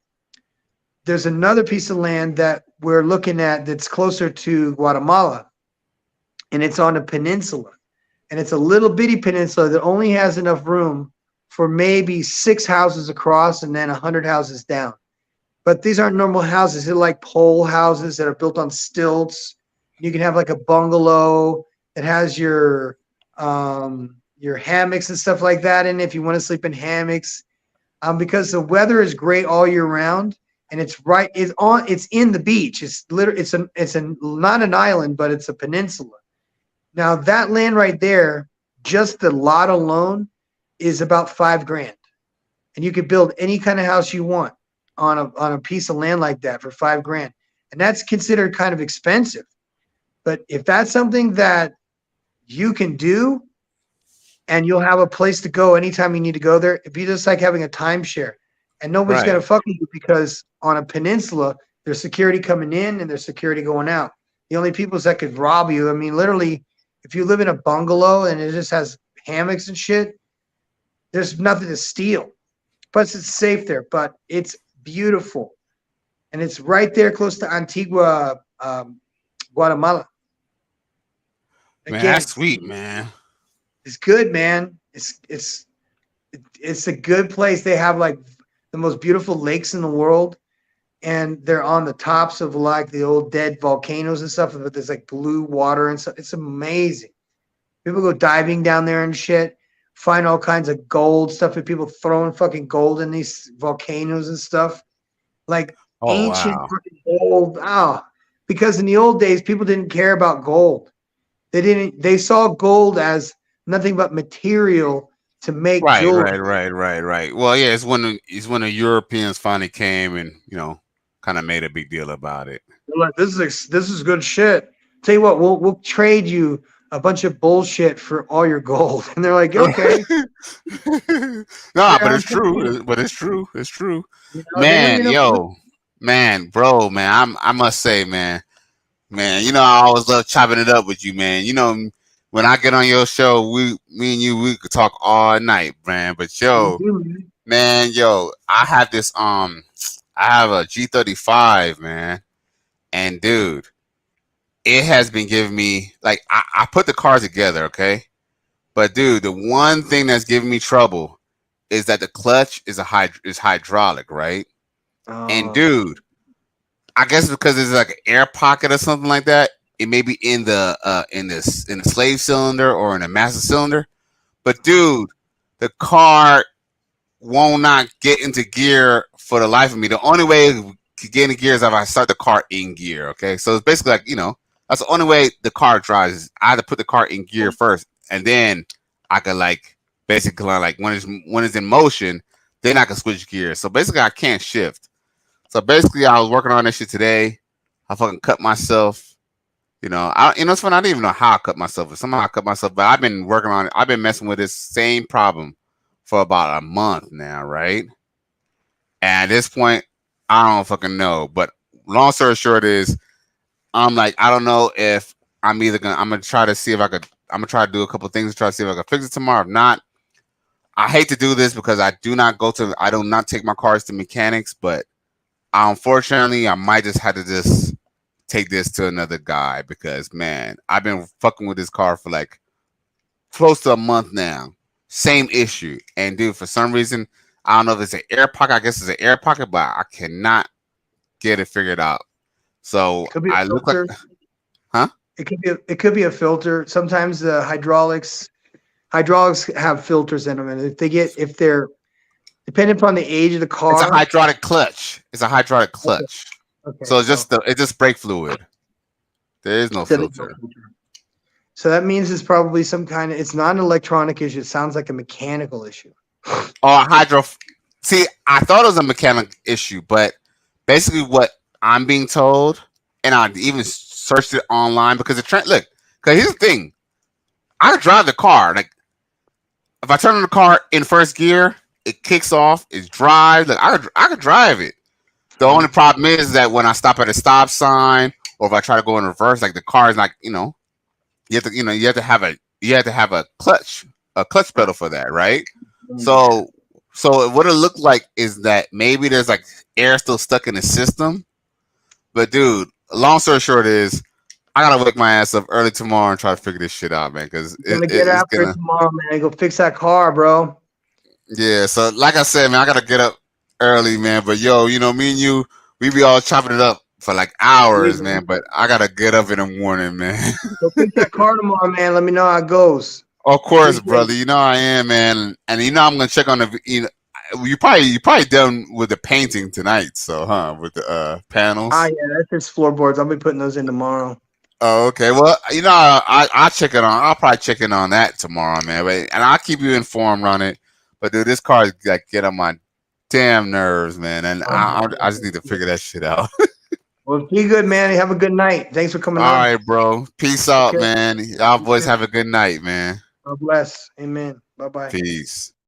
S1: There's another piece of land that we're looking at that's closer to Guatemala, and it's on a peninsula. And it's a little bitty peninsula that only has enough room for maybe 6 houses across and then 100 houses down. But these aren't normal houses. They're like pole houses that are built on stilts. You can have like a bungalow that has your hammocks and stuff like that in it if you want to sleep in hammocks. Because the weather is great all year round, and it's in the beach. It's not an island, but it's a peninsula. Now that land right there, just the lot alone, is about $5 grand, and you could build any kind of house you want on a piece of land like that for $5 grand, and that's considered kind of expensive. But if that's something that you can do, and you'll have a place to go anytime you need to go there, it'd be just like having a timeshare, and nobody's
S3: Right.
S1: gonna fuck with you because on a peninsula, there's security coming in and there's security going out. The only people that could rob you, I mean, literally, if you live in a bungalow and it just has hammocks and shit, there's nothing to steal. Plus, it's safe there, but it's beautiful. And it's right there close to Antigua, Guatemala.
S3: Man,
S1: Again,
S3: that's sweet, man.
S1: it's good, man. It's a good place. They have like the most beautiful lakes in the world, and they're on the tops of like the old dead volcanoes and stuff, but there's like blue water and stuff. It's amazing. People go diving down there and shit, find all kinds of gold stuff, and people throwing fucking gold in these volcanoes and stuff. Like
S3: Oh,
S1: ancient
S3: wow.
S1: fucking gold. Oh, because in the old days, people didn't care about gold. They saw gold as nothing but material to make
S3: Right.
S1: jewelry.
S3: Well, yeah, it's when the Europeans finally came and kind of made a big deal about it.
S1: They're like, this is good shit. Tell you what, we'll trade you a bunch of bullshit for all your gold. And they're like, okay.
S3: Nah, but it's true. But it's true. It's true.
S1: They don't,
S3: Man, bro, man, I must say, man, Man, you know I always love chopping it up with you, man. You know when I get on your show, me and you, we could talk all night, man. But
S1: We
S3: yo,
S1: do, man.
S3: man, yo, I have this I have a G35, man, and dude, it has been giving me like I put the car together, okay, but dude, the one thing that's giving me trouble is that the clutch is hydraulic, right? And
S1: Oh,
S3: dude, I guess because it's like an air pocket or something like that. It may be in the slave cylinder or in the master cylinder. But dude, the car won't not get into gear for the life of me. The only way to get into gear is if I start the car in gear. Okay, so it's basically like that's the only way the car drives. Is I have to put the car in gear first, and then I could like basically like when it's in motion, then I can switch gears. So basically, I can't shift. So basically, I was working on this shit today. I fucking cut myself. It's funny. I didn't even know how I cut myself. But somehow I cut myself. But I've been working on it. I've been messing with this same problem for about a month now, right? And at this point, I don't fucking know. But long story short is, I'm like, I don't know if I'm gonna try to see if I could. I'm gonna try to do a couple things to try to see if I can fix it tomorrow. If not, I hate to do this because I do not take my cars to mechanics, but unfortunately, I might just have to just take this to another guy because man, I've been fucking with this car for like close to a month now. Same issue. And dude, for some reason, I don't know if it's an air pocket. I guess it's an air pocket, but I cannot get it figured out. So
S1: could be a
S3: I look like,
S1: filter.
S3: huh?
S1: It could be a filter. Sometimes the hydraulics have filters in them, and if they're depending upon the age of the
S3: It's a
S1: car.
S3: hydraulic clutch. It's a hydraulic clutch.
S1: Okay,
S3: So it's just brake fluid. There is no
S1: so there's no
S3: filter.
S1: filter. So that means it's probably some kind of. It's not an electronic issue. It sounds like a mechanical issue.
S3: Or See, I thought it was a mechanic issue, but basically what I'm being told, and I even searched it online because look, because here's the thing. I drive the car. Like if I turn on the car in first gear, it kicks off, it drives. Like I could drive it. The only problem is that when I stop at a stop sign or if I try to go in reverse, like the car is like, you have to have a clutch pedal for that, right? So what it looked like is that maybe there's like air still stuck in the system. But dude, long story short is I gotta wake my ass up early tomorrow and try to figure this shit out, man. Because
S1: Gonna get after it tomorrow, man. Go fix that car, bro.
S3: yeah. So like I said, man, I gotta get up early, man. But yo, me and you, we be all chopping it up for like hours, man. But I gotta get up in the morning, man.
S1: Go fix that car tomorrow, man. Let me know how it goes.
S3: Of course, brother. You know I am, man. And I'm gonna check on the. You probably done with the painting tonight, so with the panels.
S1: Ah, yeah, that's just floorboards. I'll be putting those in tomorrow.
S3: Oh, okay. Well, I'll check it on. I'll probably check in on that tomorrow, man. And I'll keep you informed on it. But dude, this car is like get on my damn nerves, man. And I just need to figure that shit out.
S1: Well, be good, man. Have a good night. Thanks for coming on.
S3: All right, bro. Peace out, man. Y'all boys have a good night, man.
S1: God bless. Amen. Bye-bye.
S3: Peace.